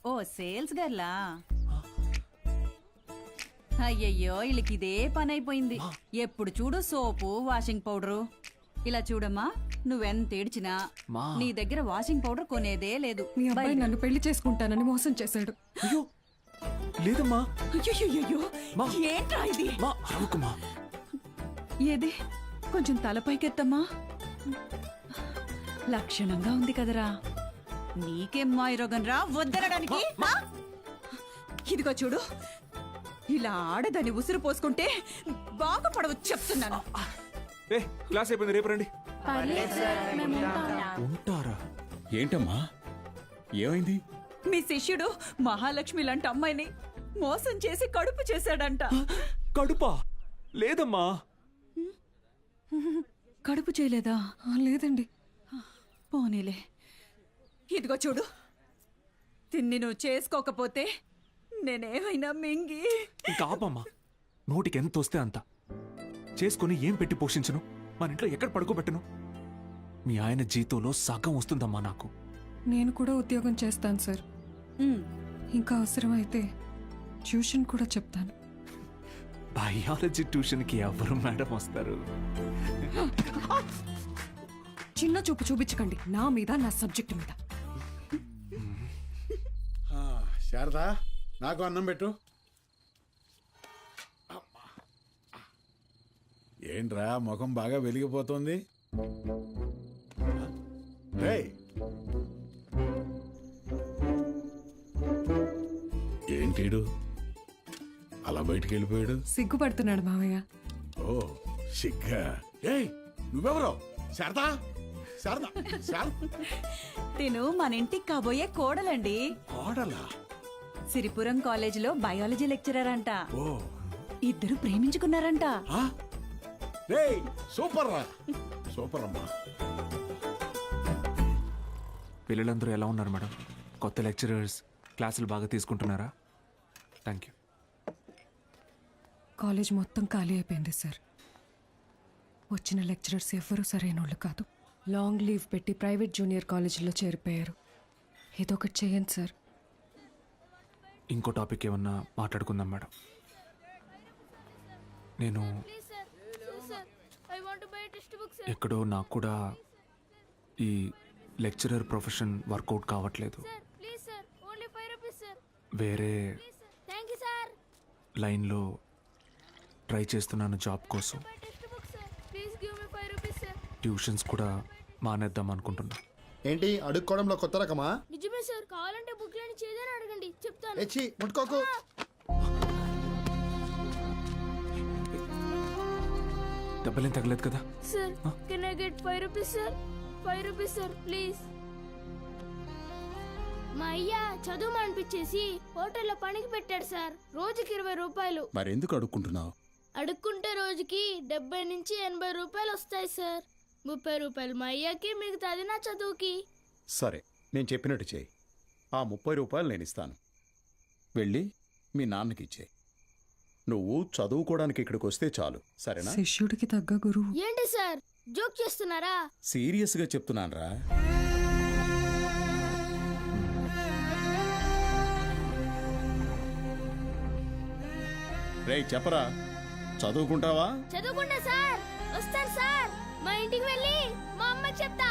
ఓ సేల్స్ గర్లా? అయ్యయ్యో, వీళ్ళకి ఇదే పని అయిపోయింది. ఎప్పుడు చూడు సోపు, వాషింగ్ పౌడరు. ఇలా చూడమ్మా, నువ్వెంత ఏడ్చినా నీ దగ్గర వాషింగ్ పౌడర్ కొనేదే లేదు. మీ అబ్బాయి నన్ను పెళ్లి చేసుకుంటానని మోసం చేశాడు. లేదమ్మా. అయ్యయ్యో, ఏంట్రా ఇది? ఏది కొంచెం తలపైకెత్తమ్మా. లక్షణంగా ఉంది కదరా. నీకేం మాయరోగం రా వద్దనడానికి? ఇదిగో చూడు, ఇలా ఆడదని ఉసురు పోసుకుంటే బాగుపడవచ్చు చెప్తున్నాను. క్లాస్ అయిపోయింది, రేపు రండి. ఉంటారా? ఏంటమ్మా, ఏమైంది? మీ శిష్యుడు మహాలక్ష్మి లాంటి అమ్మాయిని మోసం చేసి కడుపు చేశాడంట. కడుపా? లేదమ్మా. కడుపు చేయలేదా? లేదండి. పోనీలే. ఇదిగో చూడు, తిన్ని నువ్వు చేసుకోకపోతే నేనేమైనా మింగి. ఇంకా ఆపమ్మా. నోటికి ఎంత వస్తే అంత చేసుకుని ఏం పెట్టి పోషించను? మన ఇంట్లో ఎక్కడ పడుకోబెట్టను? మీ ఆయన జీతంలో సగం వస్తుందమ్మా నాకు. నేను కూడా ఉద్యోగం చేస్తాను సార్. ఇంకా అవసరమైతే ట్యూషన్ కూడా చెప్తాను. బయాలజీ ట్యూషన్కి ఎవరు మేడం వస్తారు? చిన్న చూపు చూపించకండి నా మీద, నా సబ్జెక్ట్ మీద. శారదా, నాకు అన్నం పెట్టు. ఏంట్రా ముఖం బాగా వెలిగిపోతుంది? ఏంటీడు అలా బయటికి వెళ్ళిపోయాడు? సిగ్గుపడుతున్నాడు మావయ్య. ఓ సిగ్గా. ఏయ్ నువ్వెవరో? శారదా, శారదా, శారదా. తిను మన ఇంటికి కాబోయే కోడలండి. కోడలా? సిరిపురం కాలేజీలో బయాలజీ లెక్చరర్ అంట. ఓ, ఇద్దరు ప్రేమించుకున్నారంట. రేయ్ సూపర్ రా, సూపర్ అమ్మా. పిల్లలందరూ ఎలా ఉన్నారు మేడం? కొత్త లెక్చరర్స్ క్లాసులు బాగా తీసుకుంటున్నారా? Thank you. కాలేజ్ మొత్తం ఖాళీ అయిపోయింది సార్. వచ్చిన లెక్చరర్స్ ఎవ్వరూ సరైన వాళ్ళు కాదు. లాంగ్ లీవ్ పెట్టి ప్రైవేట్ జూనియర్ కాలేజీలో చేరిపోయారు. ఏదో ఒకటి చేయండి సార్. ఇంకో టాపిక్ ఏమన్నా మాట్లాడుకుందాం మేడం. నేను ఎక్కడో నాకు కూడా ఈ లెక్చరర్ ప్రొఫెషన్ వర్కౌట్ కావట్లేదు. వేరే లైన్లో ట్రై చేస్తున్నాను జాబ్ కోసం. ట్యూషన్స్ కూడా మానేద్దాం అనుకుంటున్నా. ఏంటి అడుక్కోవడంలో కొత్త రకమా? నిజమే సార్, కావాలంటే బుక్ లేని చేదని అడగండి, చెప్తాను. ఎచ్చి ముట్టుకోకు. దెబ్బలేం తగలేదు కదా? Sir can I get 5 rupees sir? 5 rupees sir please. మా అయ్య చదువు అనిపించేసి హోటల్లో పనికి పెట్టాడు సార్. రోజుకి 20 రూపాయలు. మరెందుకు అడుక్కుంటున్నావు? అడుక్కుంటే రోజుకి 70 నుంచి 80 రూపాయలు వస్తాయి సార్. 30 రూపాయలు మా అయ్యకి, మిగతాది నా చదువుకి. సరే, నేను చెప్పినట్టు చేయి. ఆ 30 రూపాయలు నేను ఇస్తాను. వెళ్ళి మీ నాన్నకి ఇచ్చే. నువ్వు చదువుకోవడానికి ఇక్కడికి వస్తే చాలు, సరేనా? శిష్యుడికి తగ్గ గురువు. ఏంటి సార్ జోక్ చేస్తున్నారా? సీరియస్గా చెప్తున్నానురా. రేయ్ చెప్పరా, చదువుకుంటావా? చదువుకుంటా సార్. వస్తాను సార్. మా ఇంటికి వెళ్ళి మా అమ్మకి చెప్తా.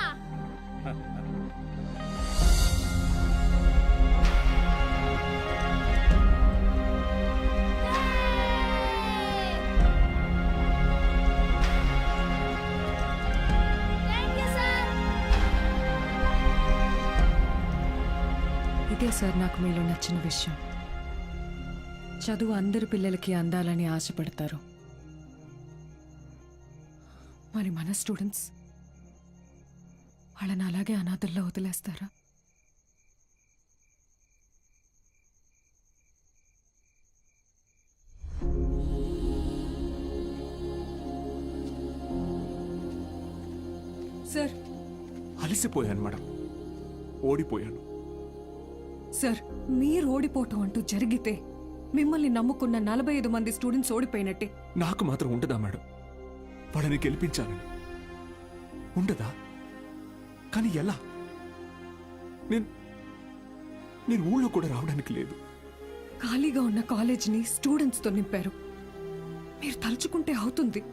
ఇదే సార్ నాకు మీలో నచ్చిన విషయం. చదువు అందరి పిల్లలకి అందాలని ఆశపడతారు. మరి మన స్టూడెంట్స్ వాళ్ళని అలాగే అనాథల్లో వదిలేస్తారా? సార్ అలసిపోయాను మేడం, ఓడిపోయాను. సార్ మీరు ఓడిపోవటం అంటూ జరిగితే మిమ్మల్ని నమ్ముకున్న 45 మంది స్టూడెంట్స్ ఓడిపోయినట్టే. నాకు మాత్రం ఉండదా మేడం? వాళ్ళని గెలిపించాలని ఉండదా? కానీ ఎలా? నేను ఊళ్ళో కూడా రావడానికి లేదు. ఖాళీగా ఉన్న కాలేజీని స్టూడెంట్స్తో నింపారు. మీరు తలుచుకుంటే అవుతుంది.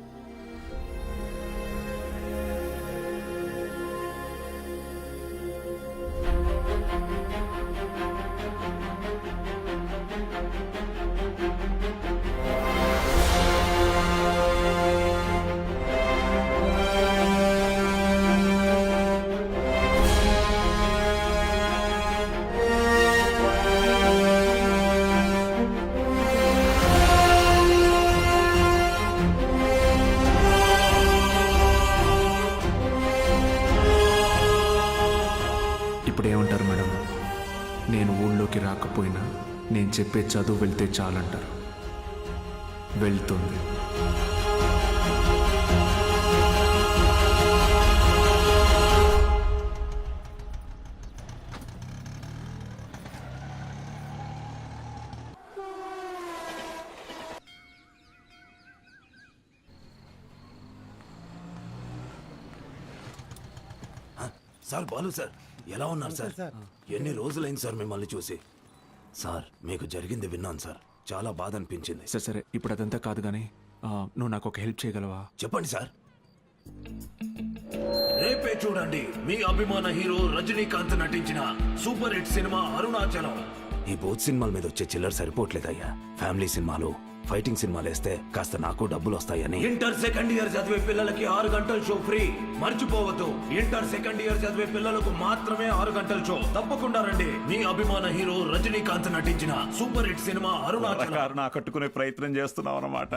ఇప్పుడేమంటారు మేడం? నేను ఊళ్ళోకి రాకపోయినా నేను చెప్పే చదువు వెళ్తే చాలంటారు. వెళ్తుంది. సార్ బాలు సార్, ఎలా ఉన్నారు సార్? ఎన్ని రోజులైంది సార్ మిమ్మల్ని చూసి. సార్ మీకు జరిగింది విన్నాను సార్, చాలా బాధ అనిపించింది. సరే సరే, ఇప్పుడు అదంతా కాదు కానీ నువ్వు నాకు ఒక హెల్ప్ చేయగలవా? చెప్పండి సార్. రేపే చూడండి మీ అభిమాన హీరో రజనీకాంత్ నటించిన సూపర్ హిట్ సినిమా అరుణాచలం. ఈ బోత్ సినిమాల మీద వచ్చే చిల్లర సరిపోవట్లేదయ్యా. ఫ్యామిలీ సినిమాలు, ఫైటింగ్ సినిమాలు వేస్తే కాస్త నాకు డబ్బులు వస్తాయని. ఇంటర్ సెకండ్ ఇయర్ చదివే పిల్లలకి 6 గంటల షో ఫ్రీ. మర్చిపోవద్దు, ఇంటర్ సెకండ్ ఇయర్ చదివే పిల్లలకు మాత్రమే 6 గంటల షో. తప్పకుండా రండి. మీ అభిమాన హీరో రజనీకాంత్ నటించిన సూపర్ హిట్ సినిమా అరుణాచలం. కట్టుకునే ప్రయత్నం చేస్తున్నావు అన్నమాట.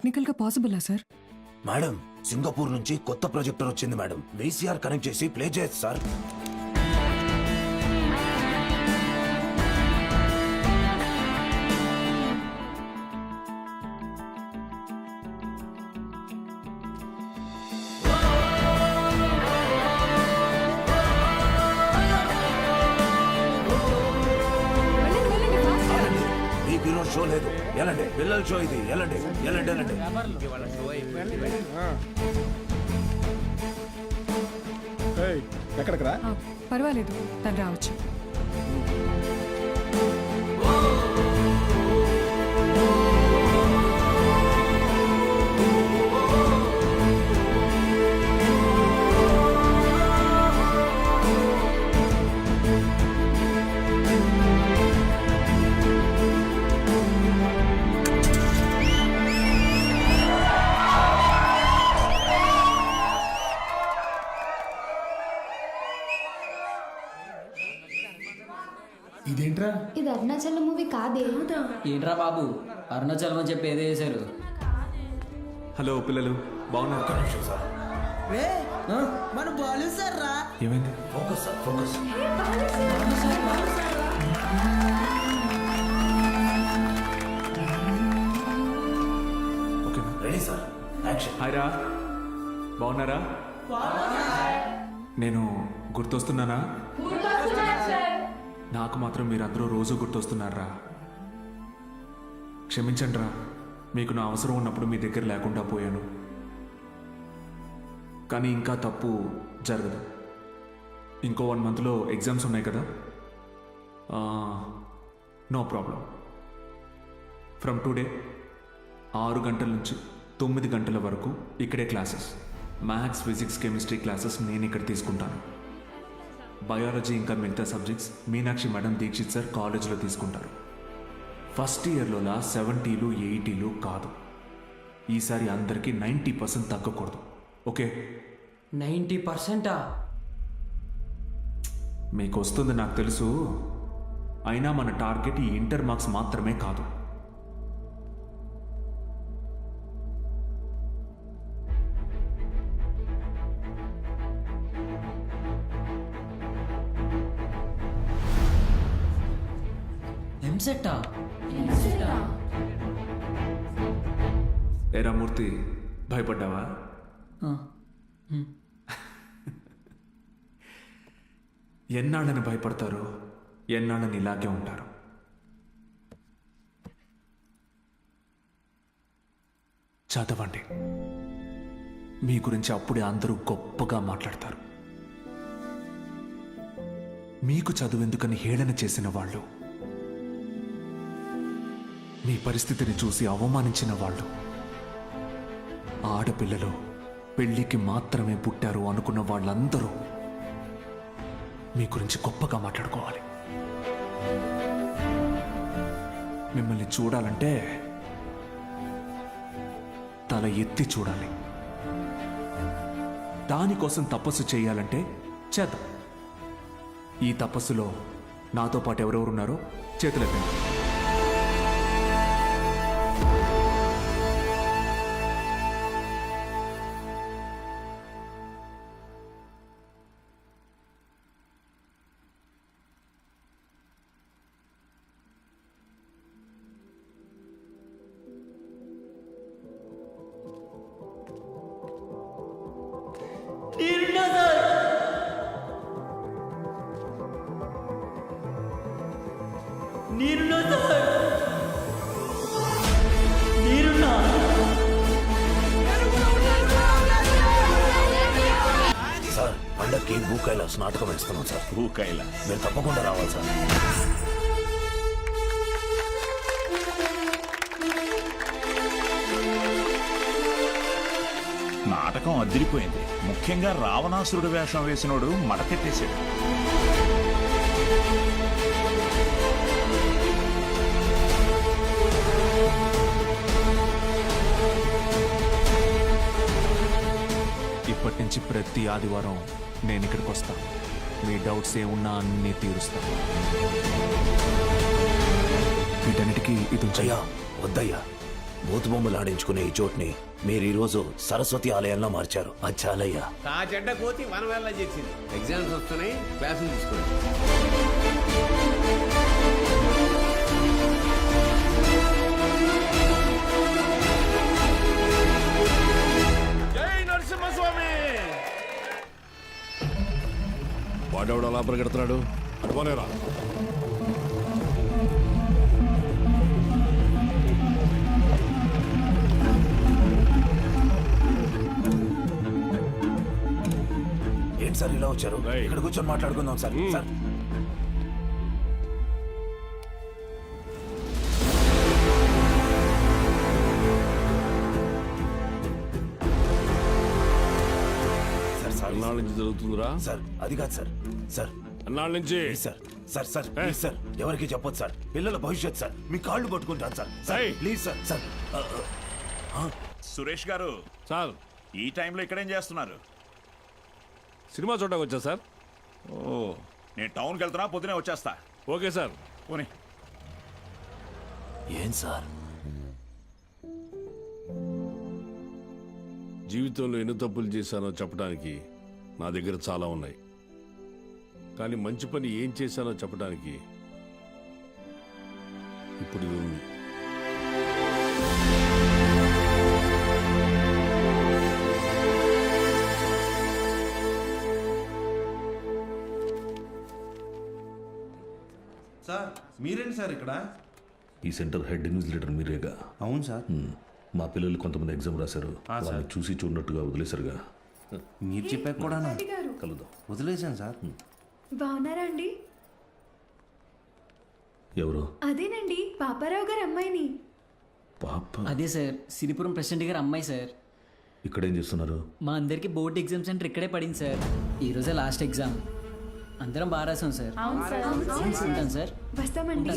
టెక్నికల్గా పాసిబులా సార్? మేడం, సింగపూర్ నుంచి కొత్త ప్రొజెక్టర్ వచ్చింది మేడం. వీసీఆర్ కనెక్ట్ చేసి ప్లే చేయొచ్చు సార్. మీకు ఈరోజు షో లేదు, ఎలాంటి పిల్లల షో ఇది, ఎలాంటి ఎలాంటి ఎలాంటి. ఎక్కడికి రా? పర్వాలేదు, తను రావచ్చు. ఇదేంట్రా? ఇది అరుణాచలం మూవీ కాదే. ఏంట్రా బాబు, అరుణాచలం అని చెప్పి ఏదో చేశారు. హలో పిల్లలు, బాగున్నారు? మన బాలు సార్ రా. ఏమైంది? Focus sir, focus. ఓకేనా? Ready sir, action. హాయ్ రా, బాగున్నారా? నేను గుర్తొస్తున్నానా? నాకు మాత్రం మీరందరూ రోజు గుర్తొస్తున్నారా? క్షమించండి రా, మీకు నా అవసరం ఉన్నప్పుడు మీ దగ్గర లేకుండా పోయాను. కానీ ఇంకా తప్పు జరగదు. ఇంకో 1 మంత్లో ఎగ్జామ్స్ ఉన్నాయి కదా. No problem. ఫ్రమ్ టుడే 6 గంటల నుంచి 9 గంటల వరకు ఇక్కడే classes. Maths, physics, chemistry classes నేను ఇక్కడ తీసుకుంటాను. బయాలజీ ఇంకా మిగతా subjects Meenakshi madam, Dikshit sir కాలేజీలో తీసుకుంటారు. ఫస్ట్ ఇయర్లోలా 70లు 80లు కాదు. ఈసారి అందరికీ 90% తగ్గకూడదు. ఓకే? 90%? మీకు వస్తుంది నాకు తెలుసు. అయినా మన టార్గెట్ ఈ ఇంటర్ మార్క్స్ మాత్రమే కాదు. ఎంసెట్టా? ఏరా మూర్తి, భయపడ్డావా? ఎన్నాళ్ళని భయపడతారు, ఎన్నాళ్ళని ఇలాగే ఉంటారు. చదవండి. మీ గురించి అప్పుడే అందరూ గొప్పగా మాట్లాడతారు. మీకు చదువెందుకని హేళన చేసిన వాళ్ళు, మీ పరిస్థితిని చూసి అవమానించిన వాళ్ళు, ఆడపిల్లలు పెళ్లికి మాత్రమే పుట్టారు అనుకున్న వాళ్ళందరూ మీ గురించి గొప్పగా మాట్లాడుకోవాలి. మిమ్మల్ని చూడాలంటే తల ఎత్తి చూడాలి. దానికోసం తపస్సు చేయాలంటే చేద్దాం. ఈ తపస్సులో నాతో పాటు ఎవరెవరున్నారో చేతులెత్తండి. సార్, పండక్కి భూ కైలాస్ నాటకం వేస్తున్నాం సార్. భూ కైలాస్ మీరు తప్పకుండా రావాలి సార్. నాటకం అదిరిపోయింది. ముఖ్యంగా రావణాసురుడు వేషం వేసినోడు మడతెట్టేశాడు. ఇప్పటి నుంచి ప్రతి ఆదివారం నేను ఇక్కడికి వస్తాను. మీ డౌట్స్ ఏమున్నా అన్నీ తీరుస్తాను. వీటన్నిటికీ ఇది వద్దయ్యా, బూత్ బొమ్మలు ఆడించుకునే ఈ చోటుని మీరు ఈరోజు సరస్వతి ఆలయంలో మార్చారు. అది చాలయ్యా. ఆ చెడ్డ కోతి మన వల్ల చేసింది. ఎగ్జామ్స్ వస్తున్నాయి, క్లాసులు తీసుకోండి. జై నరసింహస్వామి. వాడెవడు అలా పరిగెడుతున్నాడు? అనుకోనేరా. ఏంటి సార్ ఇలా వచ్చారు? ఇక్కడ కూర్చొని మాట్లాడుకుందాం సార్. సార్ అన్నాళ్ళ నుంచి జరుగుతుందిరా? సార్ అది కాదు సార్. సార్ అన్నాళ్ళ నుంచి sir. Sir sir please sir, ఎవరికి చెప్పొద్దు సార్. పిల్లల భవిష్యత్ సార్. మీ కాళ్ళు పట్టుకుంటాను sir. Sir please sir. Sir Suresh గారు సార్, ఈ టైంలో ఇక్కడేం చేస్తున్నారు? సినిమా చూడడానికి వచ్చా సార్. ఓ, నేను టౌన్కి వెళ్తున్నా, పొద్దునే వచ్చేస్తా. Okay sir. పోనీ. ఏం సార్? జీవితంలో ఎన్ని తప్పులు చేశానో చెప్పడానికి నా దగ్గర చాలా ఉన్నాయి. కానీ మంచి పని ఏం చేశానో చెప్పడానికి ఇప్పుడు ఇది ఉంది. సార్ మీరేంటి సార్ ఇక్కడ? ఈ సెంటర్ హెడ్ ఇన్విజిలేటర్ మీరేగా? అవును సార్. మా పిల్లలు కొంతమంది ఎగ్జామ్ రాశారు. వాళ్ళని చూసి చూడనట్టుగా వదిలేశారుగా. మీరు చెప్పాక కూడా కలుద్దాం. వదిలేశాను సార్. బాగున్నారా అండి? ఎవరు? అదేనండి, పాపారావు గారు అమ్మాయిని. పాప? అదే సార్, సిరిపురం ప్రెసిడెంట్ గారు అమ్మాయి సార్. ఇక్కడేం చేస్తున్నారు? మా అందరికి బోర్డ్ ఎగ్జామ్ సెంటర్ ఇక్కడే పడింది సార్. ఈ రోజే లాస్ట్ ఎగ్జామ్. అందరం బాగా రాసాం సార్. ఉంటాను సార్. వస్తామండి.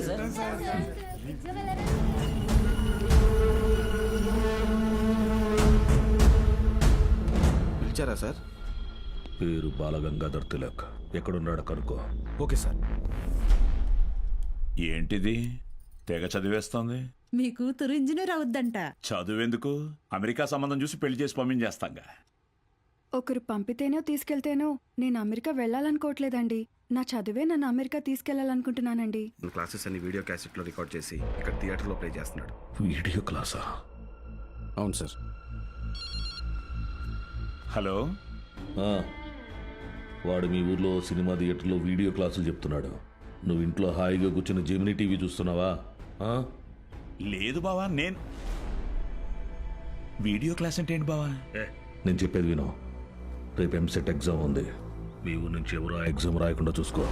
పిలిచారా సార్? పేరు బాలగంగాధర్ తిలక్. ఎక్కడున్నాడు కనుక్కో. Okay sir. ఏంటిది తెగ చదివేస్తోంది? మీ కూతురు ఇంజనీర్ అవుద్దంట. చదువెందుకు? అమెరికా సంబంధం చూసి పెళ్లి చేసి పంపించేస్తాంగా. ఒకరు పంపితేనో తీసుకెళ్తేనో నేను అమెరికా వెళ్ళాలనుకోవట్లేదండి. నా చదివే నన్ను అమెరికా తీసుకెళ్లాలనుకుంటున్నానండి. క్లాసెస్ అన్ని వీడియో క్యాసెట్ లో రికార్డ్ చేసి ఇక్కడ థియేటర్లో ప్లే చేస్తున్నాడు. వీడియో క్లాసా? అవును సార్. హలో, వాడు మీ ఊర్లో సినిమా థియేటర్లో వీడియో క్లాసులు చెప్తున్నాడు. నువ్వు ఇంట్లో హాయిగా కూర్చుని జెమినీ టీవీ చూస్తున్నావా? లేదు బావా. నేను వీడియో క్లాస్ అంటే ఏంటి బావా? నేను చెప్పేది విను. రేపు ఎంసెట్ ఎగ్జామ్ ఉంది. మీ ఊరు నుంచి ఎవరు ఆ ఎగ్జామ్ రాయకుండా చూసుకో.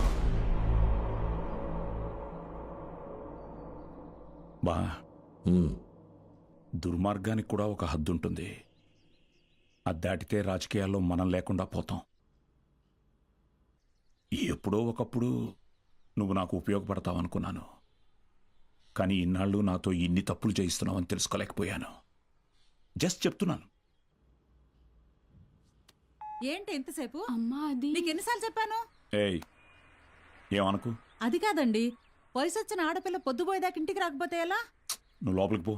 బా, దుర్మార్గానికి కూడా ఒక హద్దు ఉంటుంది. అది దాటితే రాజకీయాల్లో మనం లేకుండా పోతాం. ఎప్పుడో ఒకప్పుడు నువ్వు నాకు ఉపయోగపడతావనుకున్నాను. కానీ ఇన్నాళ్ళు నాతో ఇన్ని తప్పులు చేయిస్తున్నావని తెలుసుకోలేకపోయాను. జస్ట్ చెప్తున్నాను. ఏంటి ఎంతసేపు? అమ్మా, అది నీకు ఎన్నిసార్లు చెప్పాను? ఏయ్, ఏమనుకు? అది కాదండి, వయసు వచ్చిన ఆడపిల్ల పొద్దుపోయేదాకా ఇంటికి రాకపోతే ఎలా? నువ్వు లోపలికి పో.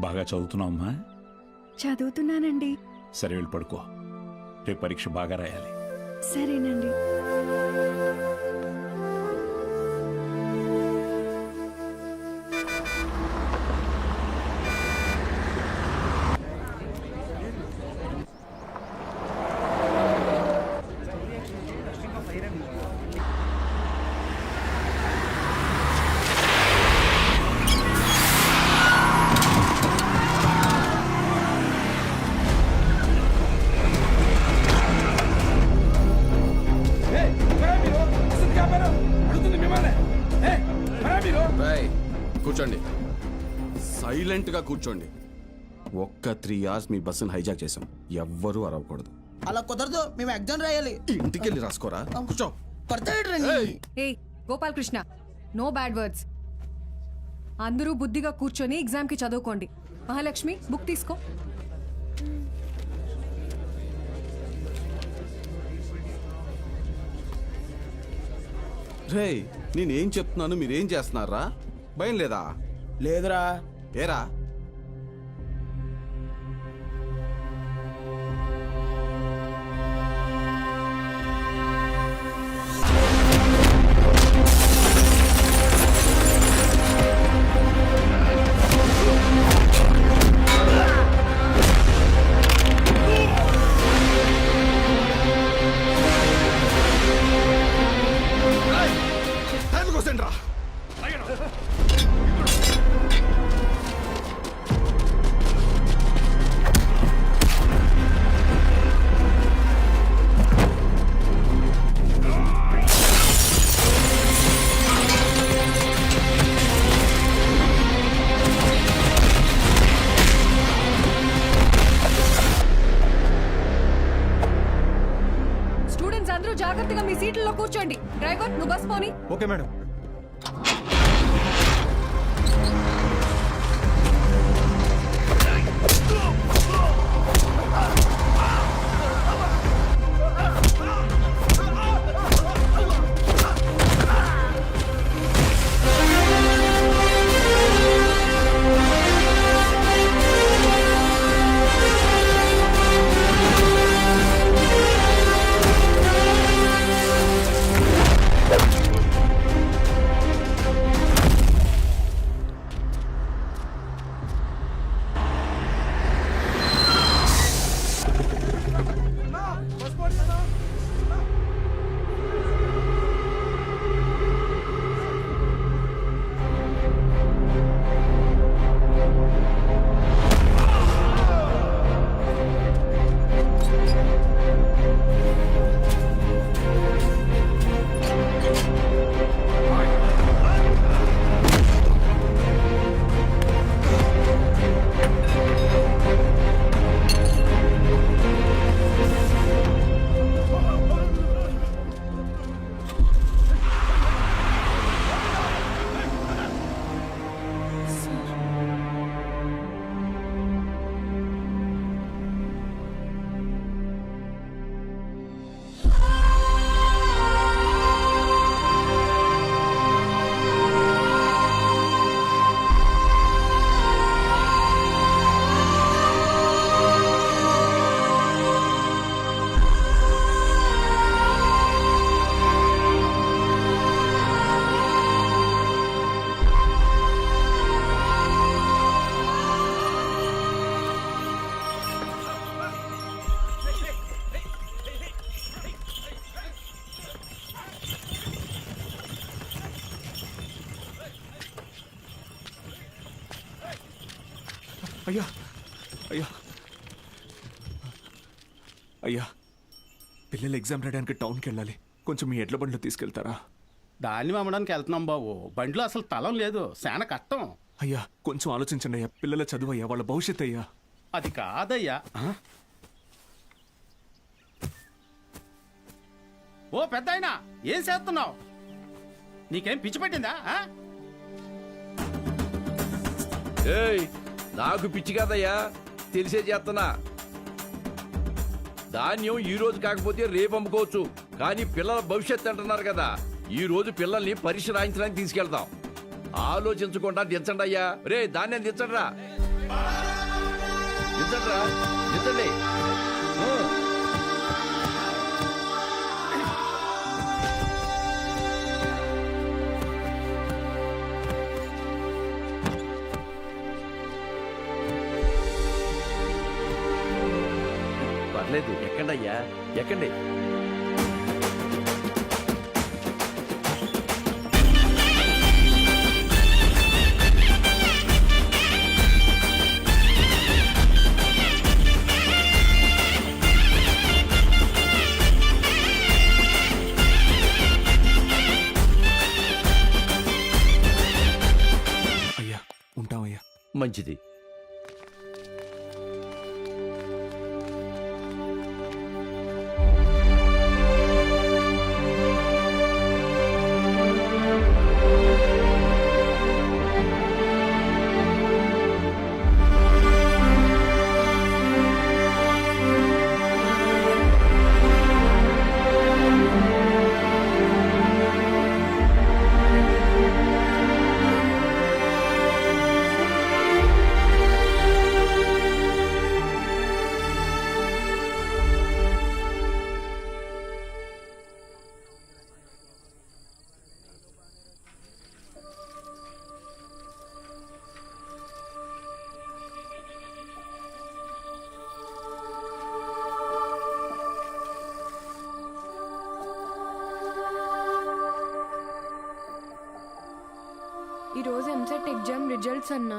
బాగా చదువుతున్నావమ్మా? చదువుతున్నానండి. సరే, వెళ్ళి పడుకో. రేపు పరీక్ష బాగా రాయాలి. సరేనండి. కూర్చోండి, సైలెంట్ గా కూర్చోండి. ఒక్క 3 hours మీ బస్సును హైజాక్ చేసాం. ఎవ్వరూ అరవకూడదు. అలా కుదరదు, మేము ఎగ్జామ్ రాయాలి. ఇంటికి వెళ్ళి రాసుకోరా. కూర్చో. ఏయ్ Gopal Krishna, no bad words. అందరూ బుద్ధిగా కూర్చొని ఎగ్జామ్కి చదువుకోండి. మహాలక్ష్మి, బుక్ తీసుకో. రే నేనేం చెప్తున్నాను మీరేం చేస్తున్నారా? భయం లేదా? లేదురా. ఏరా స్టూడెంట్స్ అందరూ జాగ్రత్తగా మీ సీట్లలో కూర్చోండి. డ్రైవర్ నువ్వు బస్ పోని. Okay madam. అయ్యా అయ్యా అయ్యా, పిల్లలు ఎగ్జామ్ రాయడానికి టౌన్కి వెళ్ళాలి. కొంచెం మీ ఎడ్ల బండిలో తీసుకెళ్తారా? దాన్ని అమ్మడానికి వెళ్తున్నాం బాబు. బండిలో అసలు తలం లేదు, చాలా కష్టం. అయ్యా కొంచెం ఆలోచించండి అయ్యా. పిల్లల చదువు అయ్యా, వాళ్ళ భవిష్యత్ అయ్యా. అది కాదయ్యా. ఓ పెద్దాయనా, ఏం చేస్తున్నావు? నీకేం పిచ్చి పట్టిందా? ఏయ్, నాకు పిచ్చి కాదయ్యా, తెలిసే చేస్తున్నా. ధాన్యం ఈ రోజు కాకపోతే రేపు అమ్ముకోవచ్చు, కానీ పిల్లల భవిష్యత్తు అంటున్నారు కదా, ఈ రోజు పిల్లల్ని పరీక్ష రాయించడానికి తీసుకెళ్తాం. ఆలోచించకుండా దించండి అయ్యా. రే ధాన్యం దించండిరా, దించండిరా, దించండి. పర్లేదు, ఎక్కండి అయ్యా, ఎక్కండి. అయ్యా ఉంటామయ్యా. మంచిది. ఎంసెట్ ఎగ్జామ్ రిజల్ట్స్ అన్నా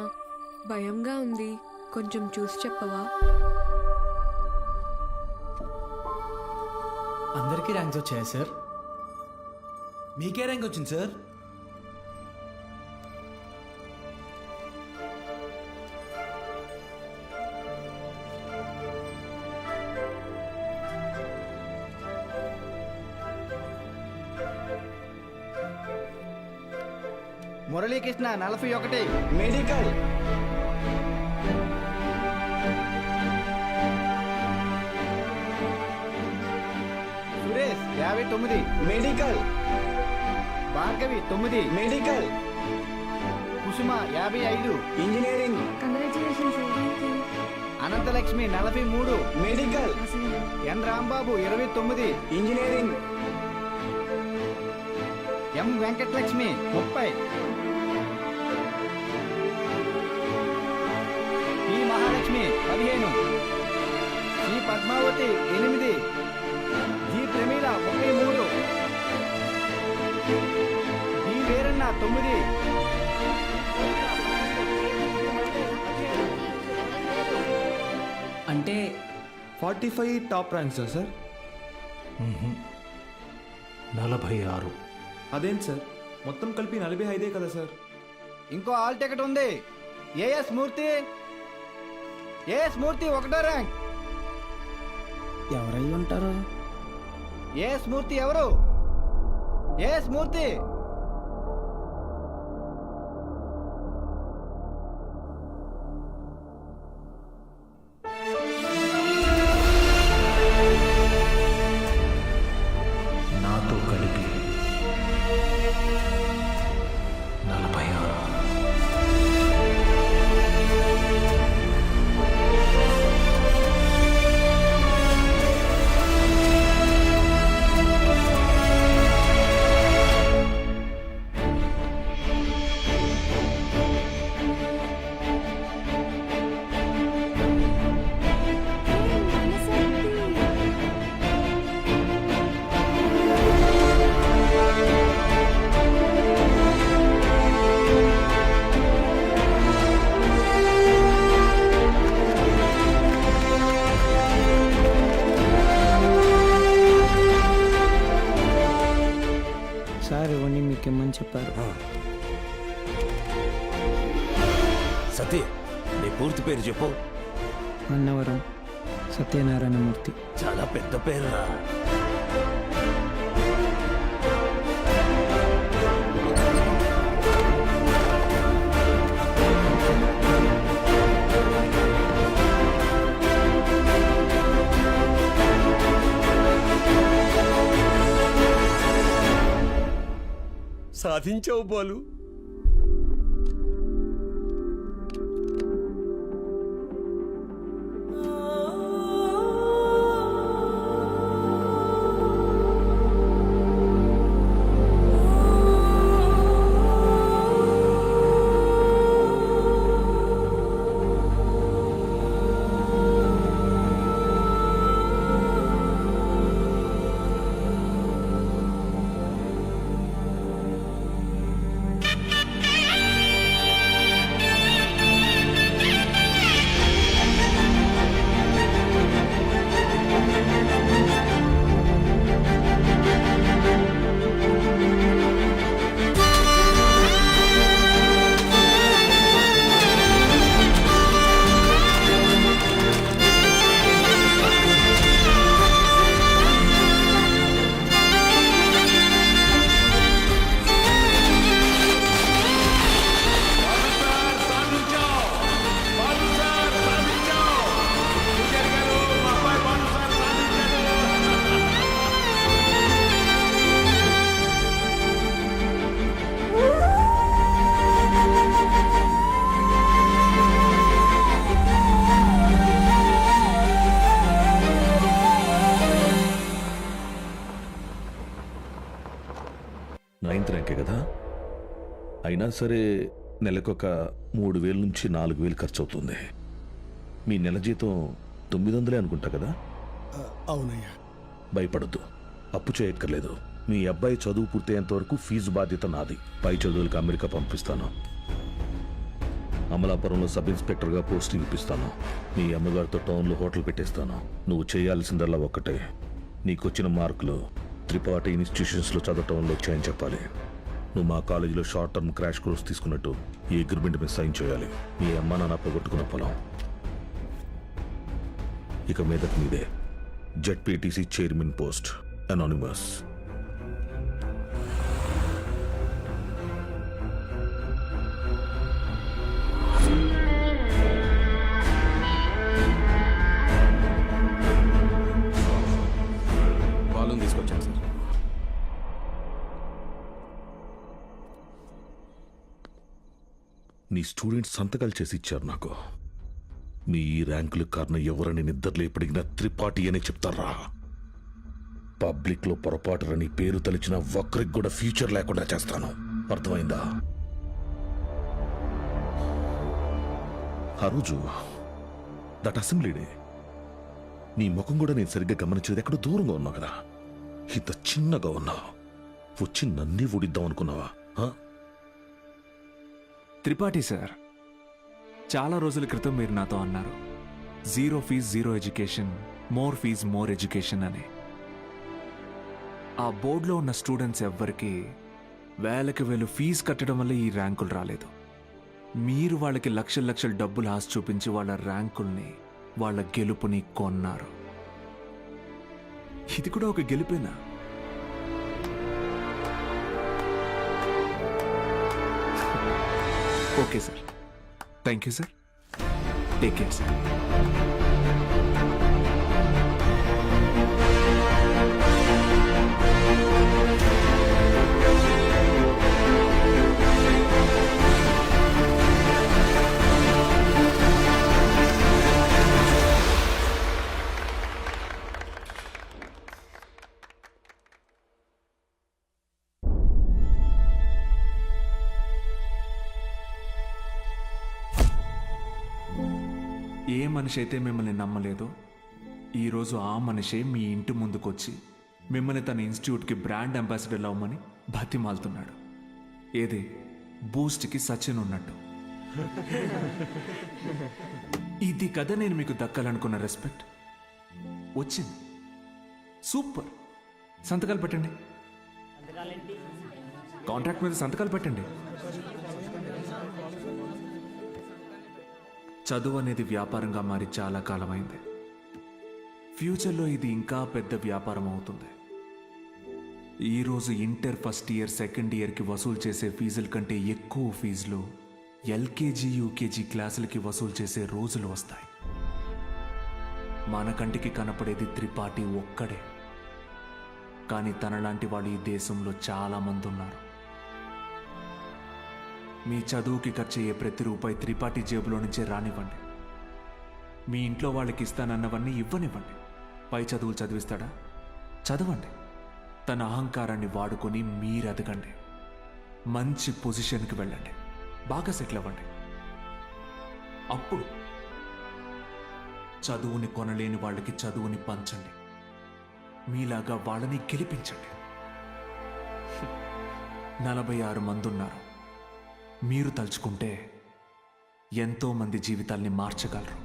భయంగా ఉంది, కొంచెం చూసి చెప్పవా? అందరికీ ర్యాంక్స్ వచ్చాయా సార్? మీకే ర్యాంక్ వచ్చింది sir. Muralikrishna 41 medical. Suresh 59 medical. Bhargavi 9 medical. Kusuma 55 engineering. Anantalakshmi 43 medical. N Rambabu 29 engineering. M Venkatalakshmi 30. P Mahalakshmi 15. C Padmavathi 8. G Pramila 33. B Veeranna 9. అంటే 45 టాప్ ర్యాంక్స్ సార్? 46. అదేంటి సార్, మొత్తం కలిపి 45 కదా సార్? ఇంకో ఆల్ టికెట్ ఉంది. ఏఎస్ మూర్తి. ఏఎస్ మూర్తి 1వ ర్యాంక్. ఎవరై ఉంటారు? ఏఎస్ మూర్తి ఎవరు? ఏఎస్ మూర్తి. నాతో కలిపి 46. సార్ ఇవన్నీ మీకు ఇమ్మని చెప్పారు. సతీ, నీ పూర్తి పేరు చెప్పు. అన్నవరం సత్యనారాయణమూర్తి. చాలా పెద్ద పేరురా. సాధించావు బాలు. ర్యాంకే కదా, అయినా సరే నెలకొక 3,000 నుంచి 4,000 ఖర్చు అవుతుంది. మీ నెల జీతం 900 అనుకుంటా కదా? అవునయ్యా. భయపడద్దు, అప్పు చేయక్కర్లేదు. మీ అబ్బాయి చదువు పూర్తయ్యేంత వరకు ఫీజు బాధ్యత నాది. పై చదువులకు అమెరికా పంపిస్తాను. అమలాపురంలో సబ్ ఇన్స్పెక్టర్గా పోస్టింగ్ ఇప్పిస్తాను. మీ అమ్మగారితో టౌన్లో హోటల్ పెట్టేస్తాను. నువ్వు చేయాల్సిందల్లా ఒక్కటే, నీకొచ్చిన మార్కులు త్రిపాఠి ఇన్స్టిట్యూషన్స్లో చదవటంలో వచ్చాయని చెప్పాలి. నువ్వు మా కాలేజీలో షార్ట్ టర్మ్ క్రాష్ కోర్స్ తీసుకున్నట్టు ఈ అగ్రిమెంట్ మీద సైన్ చేయాలి. మీ అమ్మ నాన్న పోగొట్టుకున్న పొలం ఇక మీదకి మీదే. ZPTC chairman post, anonymous. వాళ్ళని తీసుకొచ్చాను సార్. నీ స్టూడెంట్స్ సంతకాలు చేసి ఇచ్చారు నాకు. మీ ఈ ర్యాంకులు కారణం ఎవరని నిద్రలో ఎప్పటికినా త్రిపాఠి అనే చెప్తారా? పబ్లిక్లో పొరపాటుని పేరు తలిచిన ఒక్కరికి కూడా ఫ్యూచర్ లేకుండా చేస్తాను. అర్థమైందా? ఆ రోజు దట్ అసెంబ్లీ డే నీ ముఖం కూడా నేను సరిగ్గా గమనించేది. ఎక్కడో దూరంగా ఉన్నావు కదా, ఇంత చిన్నగా ఉన్నావు. వచ్చి నన్నే ఊడిద్దాం అనుకున్నావా? త్రిపాఠి సార్, చాలా రోజుల క్రితం మీరు నాతో అన్నారు, 0 fee 0 education, more fees more education అని. ఆ బోర్డులో ఉన్న స్టూడెంట్స్ ఎవ్వరికి వేలకి వేలు ఫీజు కట్టడం వల్ల ఈ ర్యాంకులు రాలేదు. మీరు వాళ్ళకి లక్షల లక్షల డబ్బులు ఆశ చూపించి వాళ్ళ ర్యాంకుల్ని, వాళ్ళ గెలుపుని కొన్నారు. ఇది కూడా ఒక గెలుపేనా? Okay sir, thank you sir, take care sir. ఏ మనిషి అయితే మిమ్మల్ని నమ్మలేదో ఈరోజు ఆ మనిషే మీ ఇంటి ముందుకొచ్చి మిమ్మల్ని తన ఇన్స్టిట్యూట్కి బ్రాండ్ అంబాసిడర్ అవ్వమని బతిమాలుతున్నాడు. ఏదే బూస్ట్కి సచిన్ ఉన్నట్టు. ఇది కదా నేను మీకు దక్కాలనుకున్న రెస్పెక్ట్. వచ్చింది. సూపర్. సంతకాలు పెట్టండి. కాంట్రాక్ట్ మీద సంతకాలు పెట్టండి. చదువు అనేది వ్యాపారంగా మారి చాలా కాలమైంది. ఫ్యూచర్లో ఇది ఇంకా పెద్ద వ్యాపారం అవుతుంది. ఈరోజు ఇంటర్ ఫస్ట్ ఇయర్, సెకండ్ ఇయర్కి వసూలు చేసే ఫీజుల కంటే ఎక్కువ ఫీజులు ఎల్కేజీ, యూకేజీ క్లాసులకి వసూలు చేసే రోజులు వస్తాయి. మన కంటికి కనపడేది త్రిపాఠి ఒక్కడే, కానీ తనలాంటి వాళ్ళు ఈ దేశంలో చాలా మంది ఉన్నారు. మీ చదువుకి ఖర్చు అయ్యే ప్రతి రూపాయి త్రిపాఠి జేబులో నుంచే రానివ్వండి. మీ ఇంట్లో వాళ్ళకి ఇస్తానన్నవన్నీ ఇవ్వనివ్వండి. పై చదువులు చదివిస్తాడా? చదవండి. తన అహంకారాన్ని వాడుకొని మీరు ఎదగండి. మంచి పొజిషన్కి వెళ్ళండి. బాగా సెటిల్ అవ్వండి. అప్పుడు చదువుని కొనలేని వాళ్ళకి చదువుని పంచండి. మీలాగా వాళ్ళని గెలిపించండి. 46 మంది ఉన్నారు. మీరు తలుచుకుంటే ఎంతో మంది జీవితాల్ని మార్చగలరు.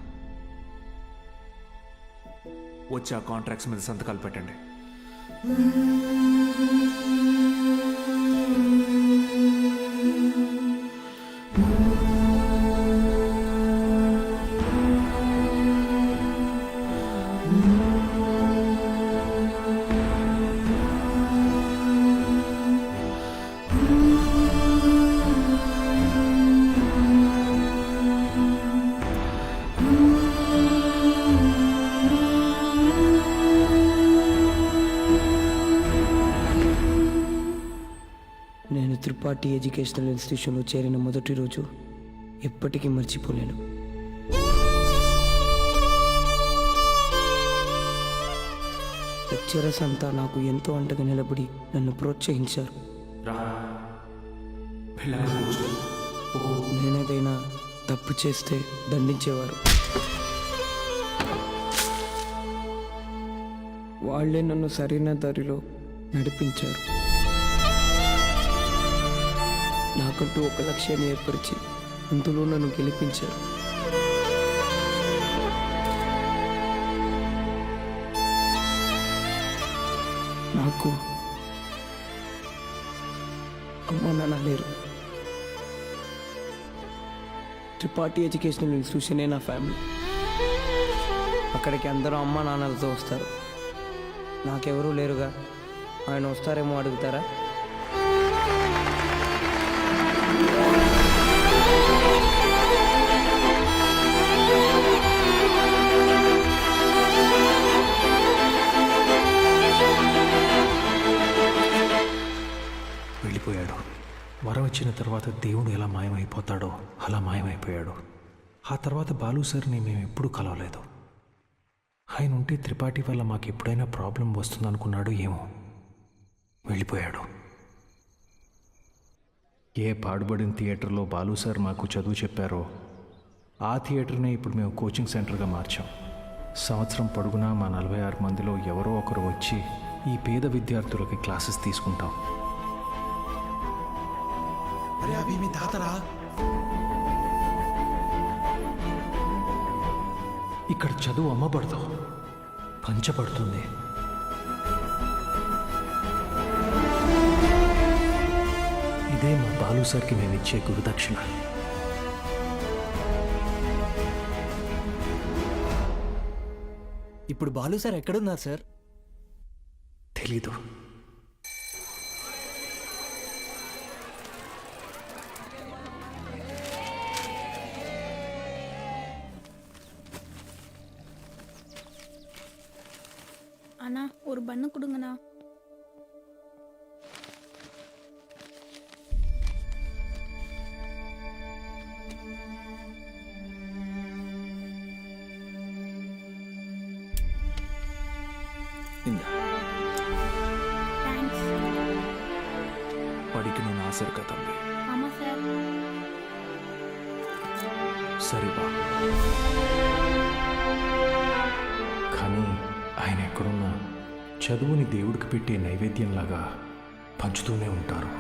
వచ్చి ఆ కాంట్రాక్ట్స్ మీద సంతకాలు పెట్టండి. నేను త్రిపాఠి ఎడ్యుకేషనల్ ఇన్స్టిట్యూషన్లో చేరిన మొదటి రోజు ఎప్పటికీ మర్చిపోలేను. లెక్చరర్స్ అంతా నాకు ఎంతో అండగా నిలబడి నన్ను ప్రోత్సహించారు. నేనేదైనా తప్పు చేస్తే దండించేవారు. వాళ్ళే నన్ను సరైన దారిలో నడిపించారు. నాకంటూ ఒక లక్ష్యాన్ని ఏర్పరిచి అందులో నన్ను గెలిపించారు. నాకు అమ్మ నాన్న లేరు. త్రిపాఠి ఎడ్యుకేషనల్ ఇన్స్టిట్యూషనే నా ఫ్యామిలీ. అక్కడికి అందరూ అమ్మ నాన్నలతో వస్తారు. నాకెవరూ లేరుగా, ఆయన వస్తారేమో అడుగుతారా? వెళ్ళిపోయాడు. వరం ఇచ్చిన తర్వాత దేవుడు ఎలా మాయమైపోతాడో అలా మాయమైపోయాడు. ఆ తర్వాత బాలు సార్ని మేము ఎప్పుడూ కలవలేదు. ఆయన ఉంటే త్రిపాఠి వల్ల మాకు ఎప్పుడైనా ప్రాబ్లం వస్తుందనుకున్నాడు ఏమో. వెళ్ళిపోయాడు. ఏ పాడుబడిన థియేటర్లో బాలు సార్ మాకు చదువు చెప్పారో ఆ థియేటర్నే ఇప్పుడు మేము కోచింగ్ సెంటర్గా మార్చాం. సంవత్సరం పొడుగునా మా 46 మందిలో ఎవరో ఒకరు వచ్చి ఈ పేద విద్యార్థులకి క్లాసెస్ తీసుకుంటాం. ఇక్కడ చదువు అమ్మబడదు, పంచబడుతుంది. ఇదే మా బాలు సార్కి మేము ఇచ్చే గురుదక్షిణ. ఇప్పుడు బాలు సార్ ఎక్కడున్నారు సార్? తెలీదు. அண்ணா ஒரு பண்ணு கொடுங்கண்ணா. படிக்கணும்னு ஆசை இருக்கா தம்பி? ஆமா சார். సరే బా. కానీ ఆయన ఎక్కడున్నా చదువుని దేవుడికి పెట్టే నైవేద్యంలాగా పంచుతూనే ఉంటారు.